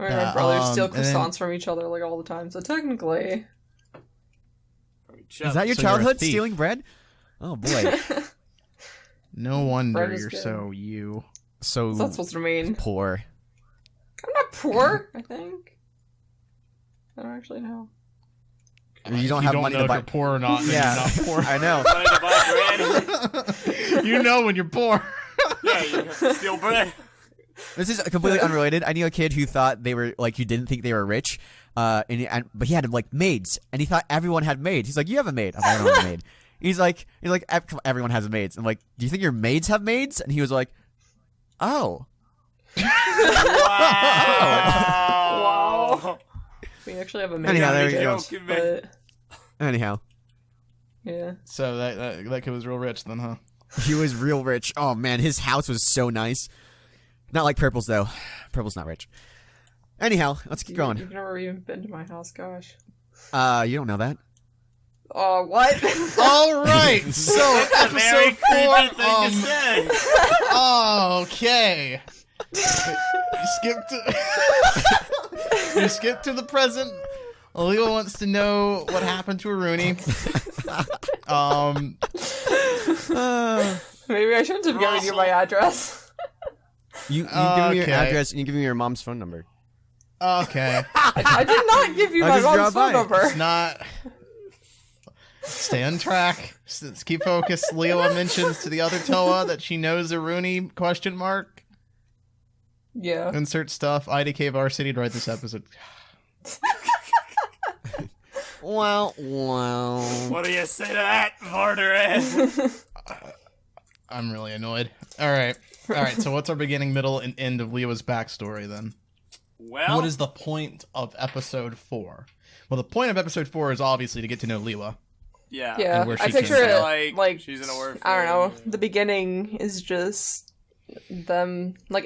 S2: My brothers steal croissants from each other like all the time, so technically...
S3: Is that your childhood, stealing bread? Oh, boy.
S1: No wonder
S2: you're
S1: good.
S3: So
S2: What's that supposed to mean?
S3: Poor.
S2: I'm not poor, I think. I don't actually know.
S3: You don't have money to buy.
S1: If you're poor or not.
S3: Yeah,
S1: you're not poor.
S3: I know.
S4: Money to buy bread.
S1: You know when you're poor.
S4: Yeah, you steal bread.
S3: This is completely unrelated. I knew a kid who thought they were like, who didn't think they were rich, but he had like maids, and he thought everyone had maids. He's like, you have a maid. I'm like, I don't have a maid. He's like, everyone has maids. I'm like, do you think your maids have maids? And he was like, oh.
S2: Wow. We actually have a maid.
S3: Anyhow, there you go.
S2: But,
S3: Anyhow,
S2: yeah.
S1: So that kid was real rich then, huh?
S3: he was real rich. Oh man, his house was so nice. Not like Purple's though. Purple's not rich. Anyhow, let's keep going.
S2: You've never even been to my house, gosh.
S3: You don't know that.
S2: Oh, what?
S1: All right. So
S4: Very
S1: episode
S4: creepy
S1: 4.
S4: thing to say.
S1: Okay. You skip to the present. Lewa wants to know what happened to Aruni.
S2: Maybe I shouldn't have given you my address.
S3: You give me your
S1: Okay.
S3: address and you give me your mom's phone number.
S1: Okay.
S2: I did not give you
S3: I
S2: my
S3: just
S2: mom's
S3: dropped
S2: phone
S3: by.
S2: number.
S1: It's not. Stay on track. Let's keep focused. Lewa mentions to the other Toa that she knows Aruni ?
S2: Yeah.
S1: Insert stuff. IDK Varsity to write this episode.
S3: Wow.
S4: What do you say to that, Varderan?
S1: I'm really annoyed. All right. So what's our beginning, middle, and end of Lewa's backstory then?
S4: Well,
S1: What is the point of episode 4? Well, the point of episode 4 is obviously to get to know Lewa.
S4: yeah.
S2: Yeah.
S1: where
S2: I
S1: she
S2: picture
S1: came
S2: it
S1: from.
S2: like
S4: she's an orphan.
S2: I don't know. The beginning is just them like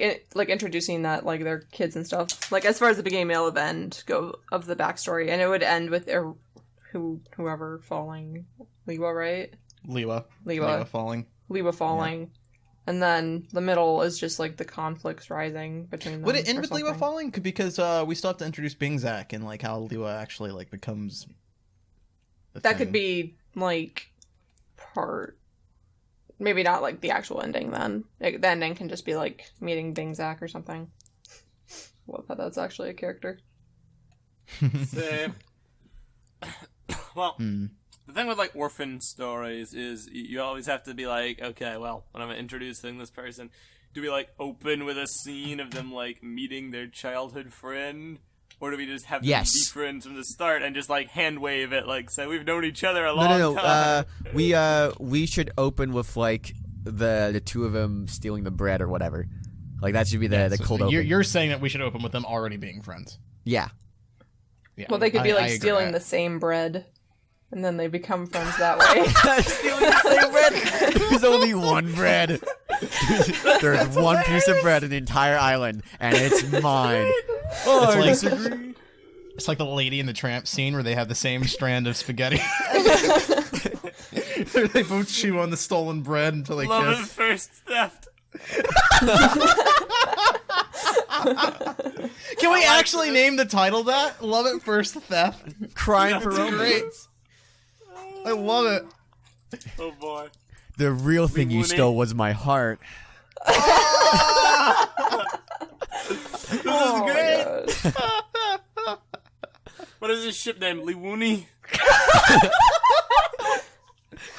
S2: introducing that like their kids and stuff. Like as far as the beginning, middle, of end go of the backstory, and it would end with whoever falling, Lewa, right?
S1: Lewa falling.
S2: Lewa falling, and then the middle is just like the conflicts rising between them.
S1: Would it end
S2: or
S1: with Lewa
S2: something.
S1: falling? Because we still have to introduce Bingzak and like how Lewa actually like becomes.
S2: That could be like part. Maybe not like the actual ending then. The ending can just be like meeting Bingzak or something. Love how that's actually a character.
S4: Same. Well,
S1: Hmm.
S4: the thing with like orphan stories is you always have to be like, okay, well, when I'm introducing this person, do we like open with a scene of them like meeting their childhood friend? Or do we just have them
S3: Yes.
S4: be friends from the start and just like hand wave it, like say we've known each other a long time?
S3: We should open with like the two of them stealing the bread or whatever. Like that should be the
S1: So
S3: cold open.
S1: you're saying that we should open with them already being friends.
S3: Yeah.
S1: Yeah.
S2: Well, they could be
S1: I
S2: like
S1: agree.
S2: stealing the same bread, and then they become friends that way.
S3: Stealing the same bread. There's only one bread. There's one piece of bread in the entire island, and it's mine. Oh,
S1: It's
S3: I
S1: like-
S3: disagree.
S1: It's like the Lady and the Tramp scene where they have the same strand of spaghetti. They both chew on the stolen bread until they
S4: Love at
S1: kiss.
S4: first theft.
S1: Can we actually name the title that? Love at First Theft.
S3: Crying for
S4: That's
S3: romance.
S1: Great. I love it.
S4: Oh boy.
S3: The real thing you
S4: Woody.
S3: stole was my heart.
S4: This
S2: Oh
S4: is
S2: my
S4: great.
S2: God.
S4: What is this ship name? Liwooni?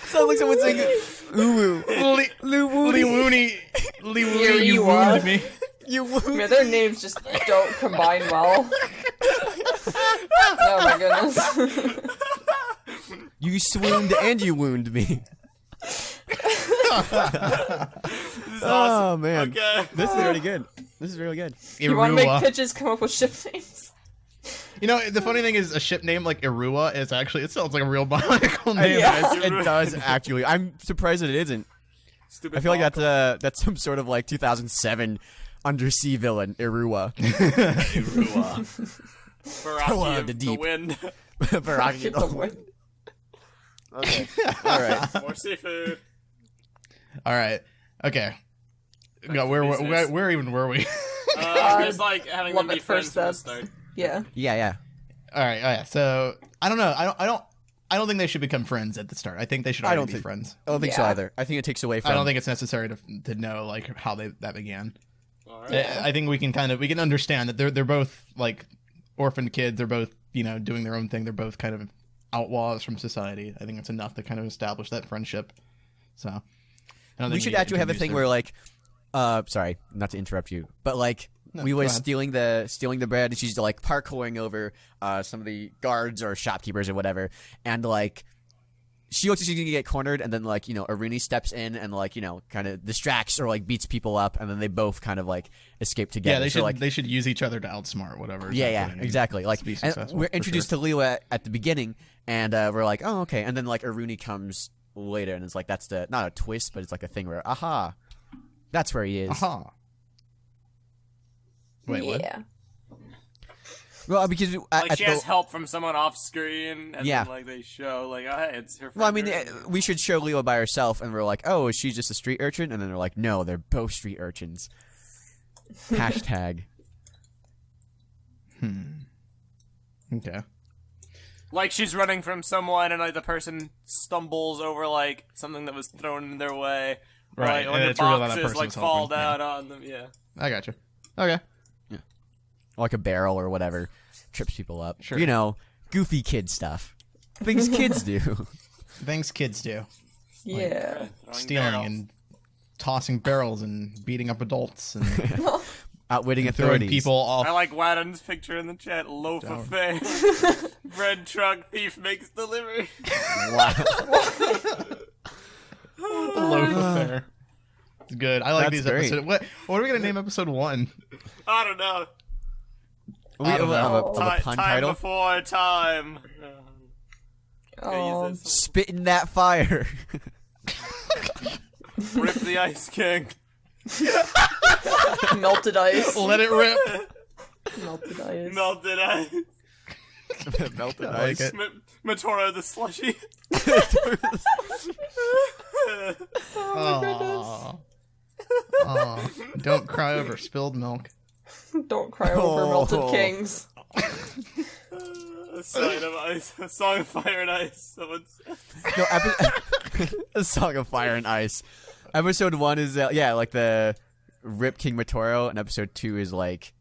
S3: Sounds like someone saying Uwu.
S1: Lee Wooney, you
S2: Lewa.
S1: wounded me.
S3: You
S2: Man, their names just don't combine well. Oh my goodness.
S3: You swooned and you wound me.
S4: This is awesome.
S3: Oh man.
S4: Okay.
S3: This is really good. This is really good.
S2: You want to make
S1: Irua.
S2: pitches come up with ship names?
S1: You know, the funny thing is, a ship name like Irua is actually, it sounds like a real Bionicle name.
S2: Yeah.
S3: It does actually. I'm surprised that it isn't.
S4: Stupid
S3: I feel like
S4: Bionicle.
S3: that's some sort of like 2007 undersea villain, Irua.
S4: Barraki
S3: Toa
S4: of
S3: the
S4: the
S3: deep.
S4: wind.
S3: Barraki.
S2: Keep the wind.
S3: Okay. All right.
S4: More seafood.
S1: All right. Okay. Yeah, where even were we?
S4: Just like having them
S2: love
S4: be
S2: at
S4: friends
S2: first
S4: from the
S2: theft.
S4: start.
S2: Yeah.
S3: Yeah.
S1: All right. So I don't know. I don't think they should become friends at the start. I think they should
S3: I
S1: already
S3: don't
S1: be
S3: think-
S1: friends.
S3: I don't think so
S2: Yeah.
S3: either. I think it takes away from.
S1: I don't think it's necessary to know like how that began.
S4: Alright.
S1: I think we can understand that they're both like orphaned kids. They're both doing their own thing. They're both kind of outlaws from society. I think it's enough to kind of establish that friendship. So I don't think
S3: We should
S1: need to
S3: actually have a
S1: introduce
S3: thing
S1: their-
S3: where like Sorry, not to interrupt you, but like
S1: No,
S3: Lewa
S1: go
S3: is
S1: ahead.
S3: stealing the bread, and she's like parkouring over some of the guards or shopkeepers or whatever, and like she looks like she's gonna get cornered, and then like Aruni steps in and like kind of distracts or like beats people up, and then they both kind of like escape together.
S1: Yeah,
S3: they
S1: should use each other to outsmart whatever.
S3: Yeah, exactly. Like
S1: be
S3: and
S1: successful,
S3: we're
S1: for
S3: introduced
S1: sure.
S3: to Lewa at the beginning, and we're like, oh okay, and then like Aruni comes later, and it's like that's the not a twist, but it's like a thing where aha, that's where he is.
S1: Aha. Wait, what?
S2: Yeah.
S3: Well, because
S4: Like she has help from someone off screen, and
S3: Yeah.
S4: then like they show like, oh hey, it's her friend.
S3: Well, I mean,
S4: Aruni.
S3: we should show Lewa by herself, and we're like, oh, is she just a street urchin? And then they're like, no, they're both street urchins. Hashtag.
S1: Okay.
S4: Like she's running from someone, and like the person stumbles over like something that was thrown in their way. Or,
S1: Right,
S4: like, when
S1: and
S4: the
S1: it's real that
S4: boxes
S1: person's
S4: like fall
S1: helping,
S4: down on them. Yeah.
S1: I got you. Okay.
S3: Like a barrel or whatever trips people up.
S1: Sure.
S3: Goofy kid stuff. Things kids do.
S1: Things kids do.
S2: Yeah.
S4: Throwing
S1: Stealing
S4: barrels.
S1: and tossing barrels and beating up adults and
S3: Outwitting
S1: throwing
S3: authorities.
S1: people off.
S4: I like Wadden's picture in the chat. Loaf
S1: Don't.
S4: of fame. Bread truck thief makes delivery.
S3: Wow.
S1: Loaf affair. It's good. I like
S3: That's
S1: these
S3: great.
S1: episodes. What are we gonna name episode 1?
S4: I don't know.
S1: I don't know.
S3: Of a pun
S4: Time
S3: title?
S4: before time.
S2: Oh.
S4: Use this.
S3: Spit in that fire.
S4: Rip the Ice King.
S2: Melted ice.
S1: Let it rip.
S2: Melted ice.
S4: Melted ice.
S3: Melted
S1: I like it.
S4: Matoro the slushy.
S1: Aww. Aw. Don't cry over spilled milk.
S2: Don't cry over melted kings.
S4: A sign of ice. A song of fire and ice. Someone's...
S3: No, a Song of Fire and Ice. Episode 1 is like the Rip King Matoro, and episode 2 is like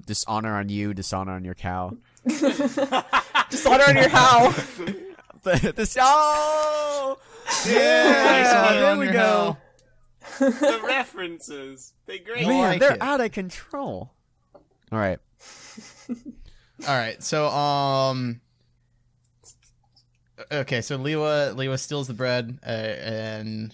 S3: dishonor on you, dishonor on your cow.
S2: Dishonor on your how.
S3: Oh!
S1: Yeah,
S3: there we go.
S4: The references. They great.
S3: Man,
S1: like
S3: they're
S1: it.
S3: out of control. All right.
S1: All right, so okay, so Lewa steals the bread, and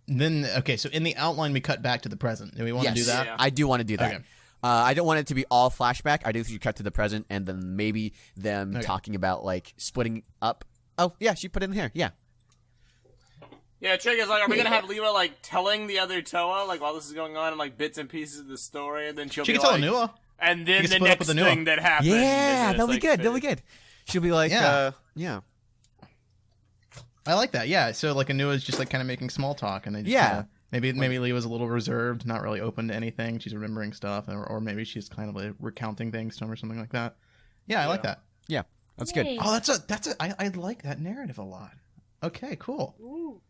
S1: then so in the outline we cut back to the present. Do we want to do that?
S4: Yeah.
S3: I do want to do that.
S1: Okay.
S3: I don't want it to be all flashback. I do think you cut to the present and then maybe them
S1: Okay.
S3: talking about like splitting up. Oh yeah, she put it in here. Yeah.
S4: Yeah, trick is like, are we gonna have Lewa like telling the other Toa like while this is going on and like bits and pieces of the story, and then she'll
S1: She
S4: be
S1: can tell
S4: like,
S1: Anua.
S4: and then
S1: can
S4: the
S1: split up
S4: next
S1: with Anua.
S4: thing that happened.
S3: Yeah,
S4: is
S3: that'll be
S4: like,
S3: good. That'll be
S4: finished.
S3: good. She'll be like,
S1: Yeah.
S3: yeah.
S1: I like that. Yeah, so like Anua's just like kind of making small talk, and they just
S3: Yeah.
S1: maybe Lewa's a little reserved, not really open to anything. She's remembering stuff, or maybe she's kind of like recounting things to him or something like that. Yeah, I like that.
S3: Yeah, that's good.
S2: Yay.
S1: Oh, I like that narrative a lot. Okay, cool.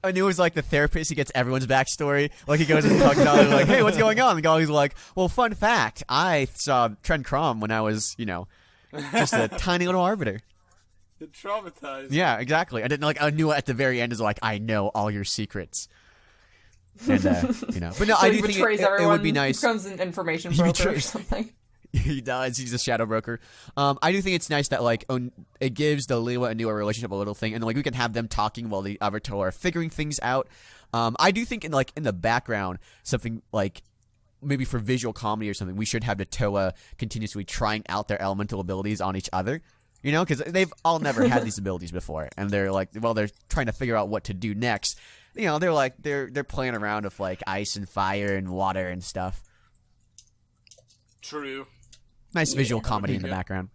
S3: I knew it was like the therapist. He gets everyone's backstory. Like he goes and talks about it, like, hey, what's going on? The guy he's like, well, fun fact, I saw Trent Crom when I was, just a tiny little arbiter.
S4: They're traumatized.
S3: Yeah, exactly. I didn't like. I knew at the very end is like, I know all your secrets. And but no,
S2: So
S3: I
S2: he
S3: do think
S2: betrays
S3: it
S2: everyone.
S3: would be nice.
S2: Becomes an information
S3: He
S2: broker or
S3: betrays-
S2: something.
S3: He does. He's a shadow broker. I do think it's nice that like it gives the Lewa and Anua relationship a little thing, and like we can have them talking while the other Toa are figuring things out. I do think in the background something like maybe for visual comedy or something, we should have the Toa continuously trying out their elemental abilities on each other. Because they've all never had these abilities before, and they're like, well, they're trying to figure out what to do next. They're like they're playing around with like ice and fire and water and stuff.
S4: True.
S3: Nice visual comedy in the
S4: Yeah.
S3: background.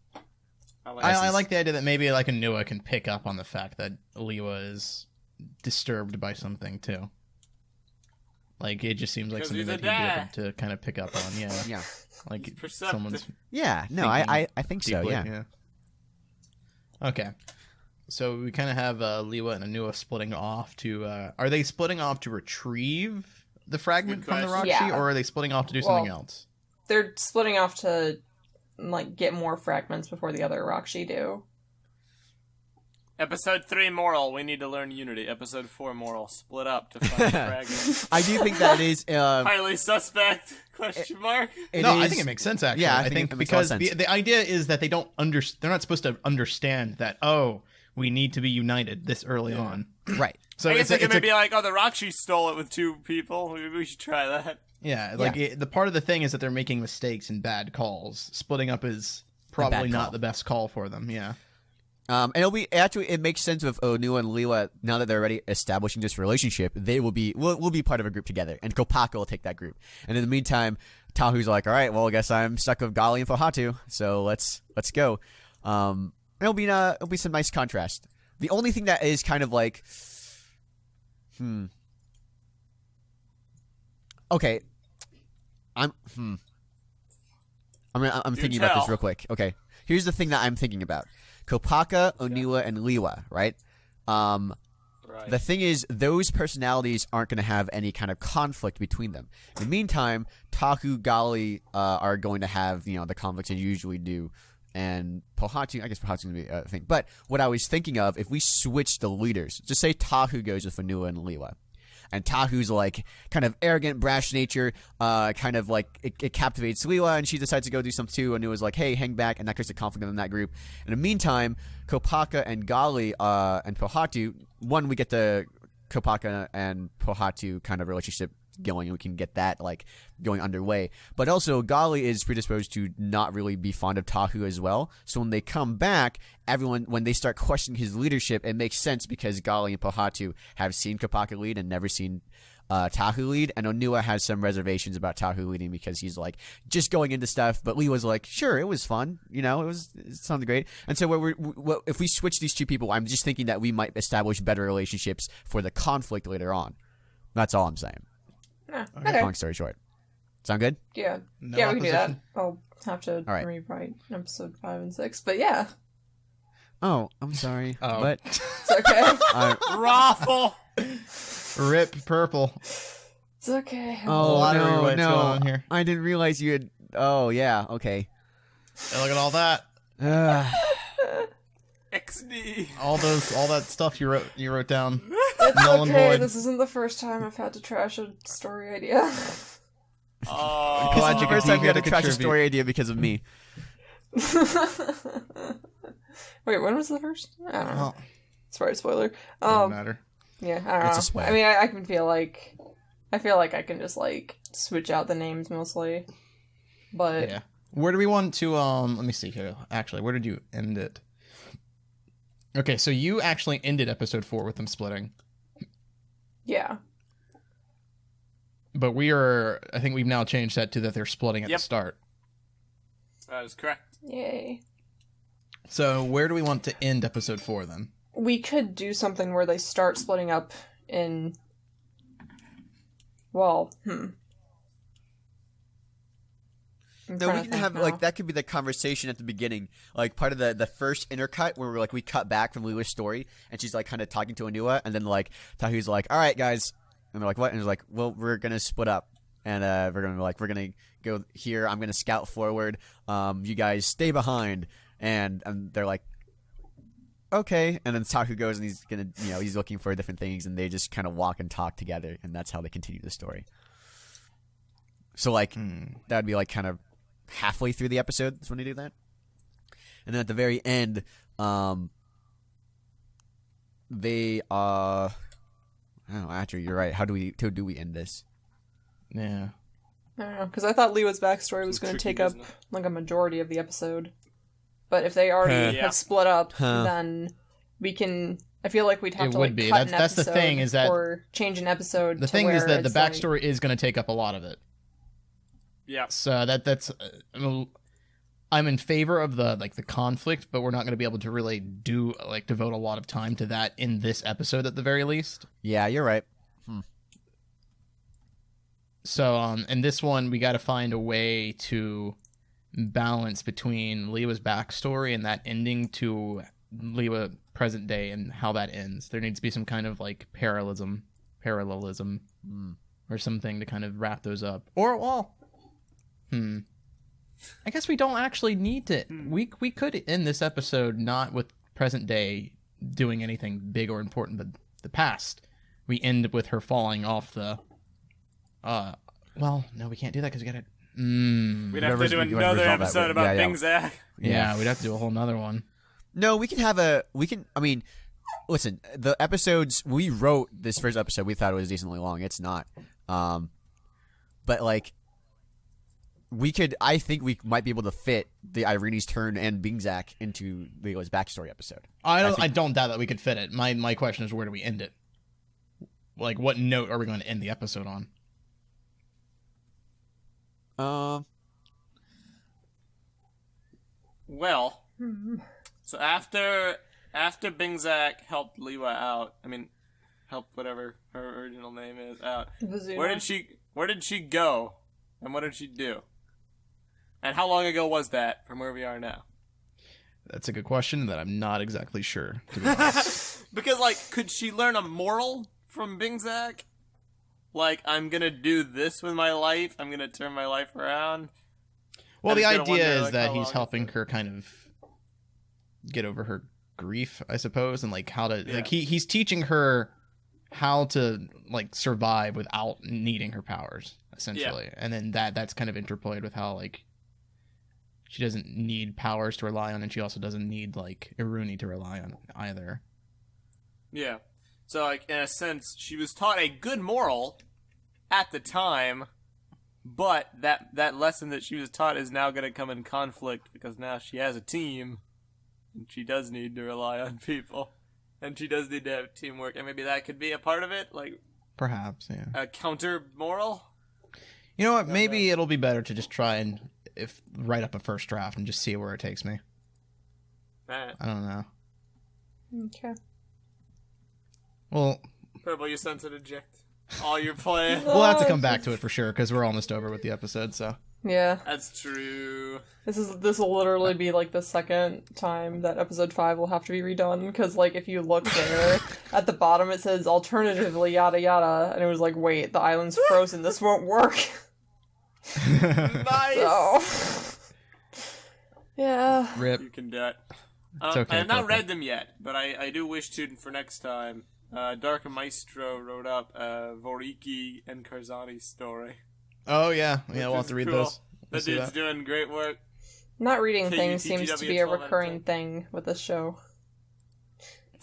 S1: I like the idea that maybe like Anua can pick up on the fact that Lewa is disturbed by something too. Like it just seems like
S4: 'Cause
S1: something
S4: he's a
S1: that he'd be
S4: dad.
S1: able to kind of pick up on. Yeah,
S3: Yeah.
S1: like
S4: perceptive.
S1: someone's
S3: Yeah, no,
S1: thinking
S3: I think so.
S1: deeply,
S3: Yeah.
S1: Okay. So we kind of have Lewa and Anua splitting off to. Are they splitting off to retrieve the fragment
S4: Good
S1: from the rock
S4: question.
S1: sheet,
S2: Yeah.
S1: or are they splitting off to do something
S2: Well,
S1: else?
S2: They're splitting off to like get more fragments before the other Rakshi do.
S4: Episode 3 moral, we need to learn unity. Episode 4 moral, split up to find fragments.
S3: I do think that is
S4: Highly suspect? Question mark.
S1: I think it makes sense actually.
S3: Yeah,
S1: I think
S3: it makes a lot
S1: because
S3: of sense.
S1: the idea is that they're not supposed to understand that we need to be united this early on.
S3: right.
S1: So
S4: I guess
S1: it's
S4: they could be like, the Rakshi stole it with 2 people. Maybe we should try that.
S1: yeah, like the part of the thing is that they're making mistakes and bad calls. Splitting up is probably not the best call for them. Yeah.
S3: And it makes sense with Onua and Lewa now that they're already establishing this relationship. They will be part of a group together, and Kopaka will take that group. And in the meantime, Tahu's like, all right, well, I guess I'm stuck with Gali and Pohatu, so let's go. It'll be some nice contrast. The only thing that is kind of like, okay, I'm thinking about this real quick. Okay, here's the thing that I'm thinking about. Kopaka, Onua, and Lewa, right?
S4: Right.
S3: The thing is, those personalities aren't going to have any kind of conflict between them. In the meantime, Tahu, Gali are going to have, the conflicts they usually do. And Pohatu, I guess Pohatu's going to be a thing. But what I was thinking of, if we switch the leaders, just say Tahu goes with Onua and Lewa. And Tahu's like kind of arrogant, brash nature, kind of like it captivates Lewa, and she decides to go do something too. And it was like, hey, hang back, and that creates a conflict in that group. In the meantime, Kopaka and Gali and Pohatu, one, we get the Kopaka and Pohatu kind of relationship going, and we can get that like going underway. But also, Gali is predisposed to not really be fond of Tahu as well. So when they come back, when they start questioning his leadership, it makes sense because Gali and Pohatu have seen Kopaka lead and never seen Tahu lead, and Onua has some reservations about Tahu leading because he's like just going into stuff. But Lee was like, sure, it was fun, it sounded great. And so if we switch these two people, I'm just thinking that we might establish better relationships for the conflict later on. That's all I'm saying.
S2: Okay.
S3: Long story short. Sound good?
S2: Yeah.
S1: No
S2: we can do that.
S1: opposition?
S2: I'll have to
S3: right.
S2: rewrite episode 5 and 6, but yeah.
S3: Oh, I'm sorry.
S1: Oh.
S3: But
S2: It's okay.
S4: Raffle!
S1: Rip purple.
S2: It's okay.
S1: Lottery what's
S3: no.
S1: going on here.
S3: I didn't realize you had... Oh, yeah, okay.
S1: Hey, look at all that.
S4: XD.
S1: All that stuff you wrote down.
S2: It's
S1: Null and
S2: okay.
S1: void.
S2: This isn't the first time I've had to trash a story idea.
S4: Oh,
S3: This
S1: Glad
S3: is
S1: you
S3: the first
S1: could
S3: time you had to
S1: contribute.
S3: trash a story idea because of me.
S2: Wait, when was the first? I don't know.
S1: Oh,
S2: Sorry, spoiler.
S1: doesn't matter.
S2: Yeah, I don't
S3: It's a
S2: know.
S3: spoiler.
S2: I mean, I can feel like I can just like switch out the names mostly, but
S1: Yeah. Where do we want to? Let me see here. Actually, where did you end it? Okay, so you actually ended episode 4 with them splitting,
S2: yeah.
S1: but I think we've now changed that to that they're splitting at the start.
S4: that is correct.
S2: Yay.
S1: So where do we want to end episode 4 then?
S2: We could do something where they start splitting up in. Well,
S3: No, we can have like that could be the conversation at the beginning, like part of the first intercut where we cut back from Lewa's story and she's like kind of talking to Onua, and then like Tahu's like, all right guys, and they're like, what? And it's like, well, we're gonna split up, and we're gonna go here. I'm gonna scout forward. You guys stay behind, and they're like, okay. And then Tahu goes and he's gonna he's looking for different things, and they just kind of walk and talk together, and that's how they continue the story. So like that would be like kind of halfway through the episode is when they do that, and then at the very end, they I don't know. Actually, you're right. How do we end this?
S1: Yeah.
S2: I don't know, because I thought Lewa's backstory was
S4: Some
S2: going to
S4: tricky
S2: take up
S4: business.
S2: like a majority of the episode, but if they already
S4: Yeah.
S2: have split up,
S3: Huh.
S2: then we can. I feel like we'd have
S1: It
S2: to
S1: would
S2: like
S1: be.
S2: cut
S1: That's the
S2: an
S1: thing,
S2: episode
S1: is that-
S2: or change an episode.
S1: The
S2: to
S1: thing is
S2: where
S1: that the
S2: it's, like-
S1: backstory is going to take up a lot of it.
S4: Yeah.
S1: So that's I'm in favor of the conflict, but we're not going to be able to really devote a lot of time to that in this episode at the very least.
S3: Yeah, you're right.
S1: So in this one, we got to find a way to balance between Lewa's backstory and that ending to Lewa present day and how that ends. There needs to be some kind of like parallelism, or something to kind of wrap those up. Or I guess we don't actually need to. We could end this episode not with present day doing anything big or important, but the past. We end with her falling off the. Well, no, we can't do that because we got to.
S4: We'd have to do another episode about Bingzack.
S1: Yeah, we'd have to do a whole nother one.
S3: No, we can have a. I mean, listen, the episodes we wrote this first episode, we thought it was decently long. It's not. But like, I think we might be able to fit the Irene's turn and Bingzack into Lewa's backstory episode.
S1: I don't doubt that we could fit it. My question is, where do we end it? Like, what note are we going to end the episode on?
S4: Well, so after Bingzack helped Lewa out, helped whatever her original name is out.
S2: Vizuna.
S4: Where did she go, and what did she do? And how long ago was that from where we are now?
S1: That's a good question that I'm not exactly sure, to be honest.
S4: Because, like, could she learn a moral from Bingzack? Like, I'm gonna do this with my life. I'm gonna turn my life around.
S1: Well, the idea is that he's helping her kind of get over her grief, I suppose, and like how to like he's teaching her how to like survive without needing her powers, essentially. And then that's kind of interplayed with how like she doesn't need powers to rely on, and she also doesn't need like Iruni to rely on either.
S4: Yeah. So, like, in a sense, she was taught a good moral at the time, but that lesson that she was taught is now going to come in conflict because now she has a team, and she does need to rely on people, and she does need to have teamwork, and maybe that could be a part of it, like...
S1: Perhaps, yeah.
S4: A counter-moral?
S1: You know what, maybe it'll be better to just try and write up a first draft and just see where it takes me.
S4: Alright.
S1: I don't know.
S2: Okay.
S1: Well,
S4: Purple, you sent it eject. All your plan.
S1: we'll have to come back to it for sure because we're almost over with the episode. So
S2: Yeah.
S4: That's true.
S2: This will literally be like the second time that episode 5 will have to be redone, because like if you look there at the bottom it says alternatively yada yada, and it was like, wait, the island's frozen, this won't work.
S4: Nice.
S2: So yeah.
S1: Rip.
S4: You can do it.
S1: It's okay,
S4: I have not
S1: Purple.
S4: read them yet, but I do wish to for next time. Dark Maestro wrote up Voriki and Karzani's story.
S1: Oh yeah, we'll have to read
S4: cool.
S1: those.
S4: The dude's doing great work.
S2: Not reading things
S4: KUTGW
S2: seems to be a
S4: 12
S2: recurring thing with this show.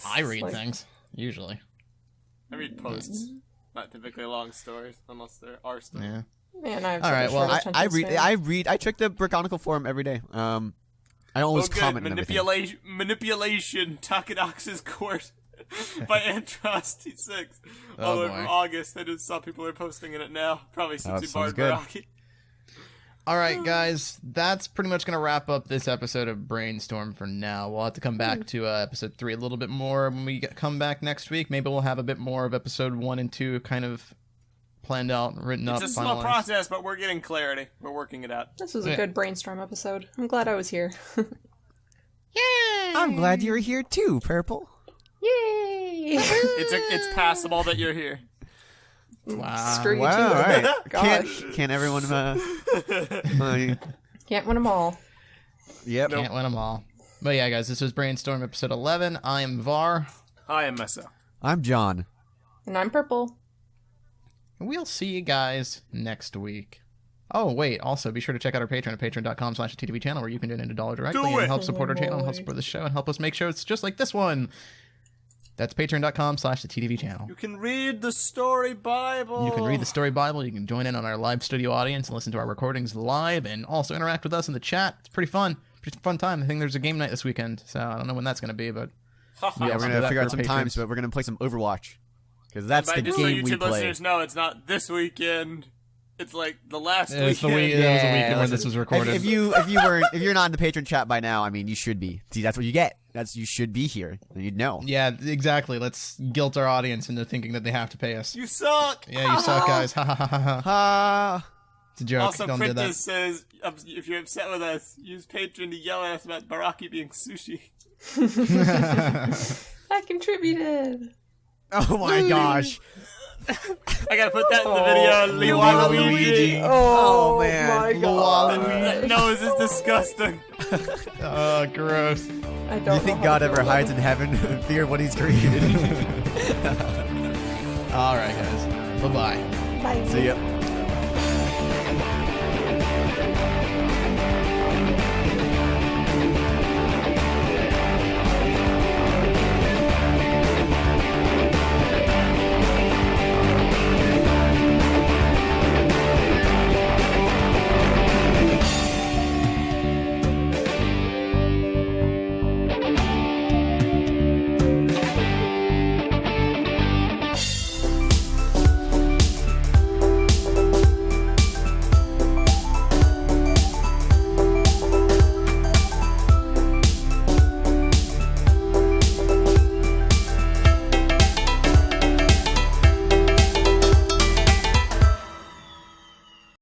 S1: I read
S2: Like-
S1: things usually.
S4: I read posts, not typically long stories, unless there are stories.
S1: Yeah.
S2: Man, I have
S1: All right,
S2: such a
S1: well,
S2: short attention span.
S3: I check the Brickonicle forum every day. I always
S4: good.
S3: comment on everything.
S4: Manipulation, Takadax's Court by Antros T6. All the way from
S1: boy.
S4: August. I just saw people are posting in it now. Probably since
S3: that
S4: we
S3: sounds
S4: barred
S3: good.
S4: Barraki.
S1: All right, guys, that's pretty much going to wrap up this episode of Brainstorm for now. We'll have to come back to episode 3 a little bit more when we come back next week. Maybe we'll have a bit more of episode 1 and 2 kind of planned out, written up,
S4: It's a slow
S1: finalized.
S4: process, but we're getting clarity. We're working it out.
S2: This was a
S1: Yeah.
S2: good brainstorm episode. I'm glad I was here.
S3: I'm glad you're here too, Purple.
S2: Yay!
S4: It's passable that you're here.
S1: Wow.
S2: Screw you
S3: Wow,
S2: too.
S3: all right.
S2: Gosh.
S3: Can't everyone?
S2: Can't win them all.
S3: Yep.
S1: Can't win them all. But yeah, guys, this was Brainstorm episode 11. I am Var.
S4: I am Messa.
S3: I'm John.
S2: And I'm purple.
S1: And we'll see you guys next week. Oh, wait. Also, be sure to check out our Patreon at patreon.com/TTV channel, where you can donate $1 directly
S4: Do it.
S1: and help support our channel and help support the show and help us make shows just like this one. That's patreon.com/TTV channel.
S4: You can read the story Bible.
S1: You can read the story Bible. You can join in on our live studio audience and listen to our recordings live and also interact with us in the chat. It's pretty fun. Pretty fun time. I think there's a game night this weekend, so I don't know when that's going to be, but
S3: Yeah,
S1: also
S3: we're
S1: do
S3: gonna
S1: that
S3: figure
S1: for
S3: out some
S1: patrons.
S3: times, but we're gonna play some Overwatch because that's
S4: But
S3: the
S4: just so
S3: game we
S4: YouTube
S3: play.
S4: listeners know, it's not this weekend. It's like the last
S1: It's the
S4: weekend.
S1: week. It was a weekend when
S3: listen,
S1: this was recorded.
S3: If you're not in the patron chat by now, I mean, you should be. See, that's what you get. You should be here. You'd know.
S1: Yeah, exactly. Let's guilt our audience into thinking that they have to pay us.
S4: You suck.
S1: Yeah, you suck, guys. Ha ha ha ha ha.
S3: Ah.
S1: It's a joke.
S4: Also,
S1: Don't do that.
S4: Prentice says, if you're upset with us, use Patreon to yell at us about Barraki being sushi.
S2: I contributed.
S3: Oh my gosh.
S4: I gotta put that in the video. Lewa Luigi.
S2: Oh,
S3: man.
S2: my god.
S4: That nose is disgusting.
S1: Oh, gross.
S2: I don't
S3: Do you
S2: know
S3: think
S2: how
S3: God
S2: to feel
S3: ever
S2: about
S3: hides
S2: it.
S3: in heaven in fear of what he's created?
S1: All right, guys. Bye-bye.
S2: Bye.
S3: See ya.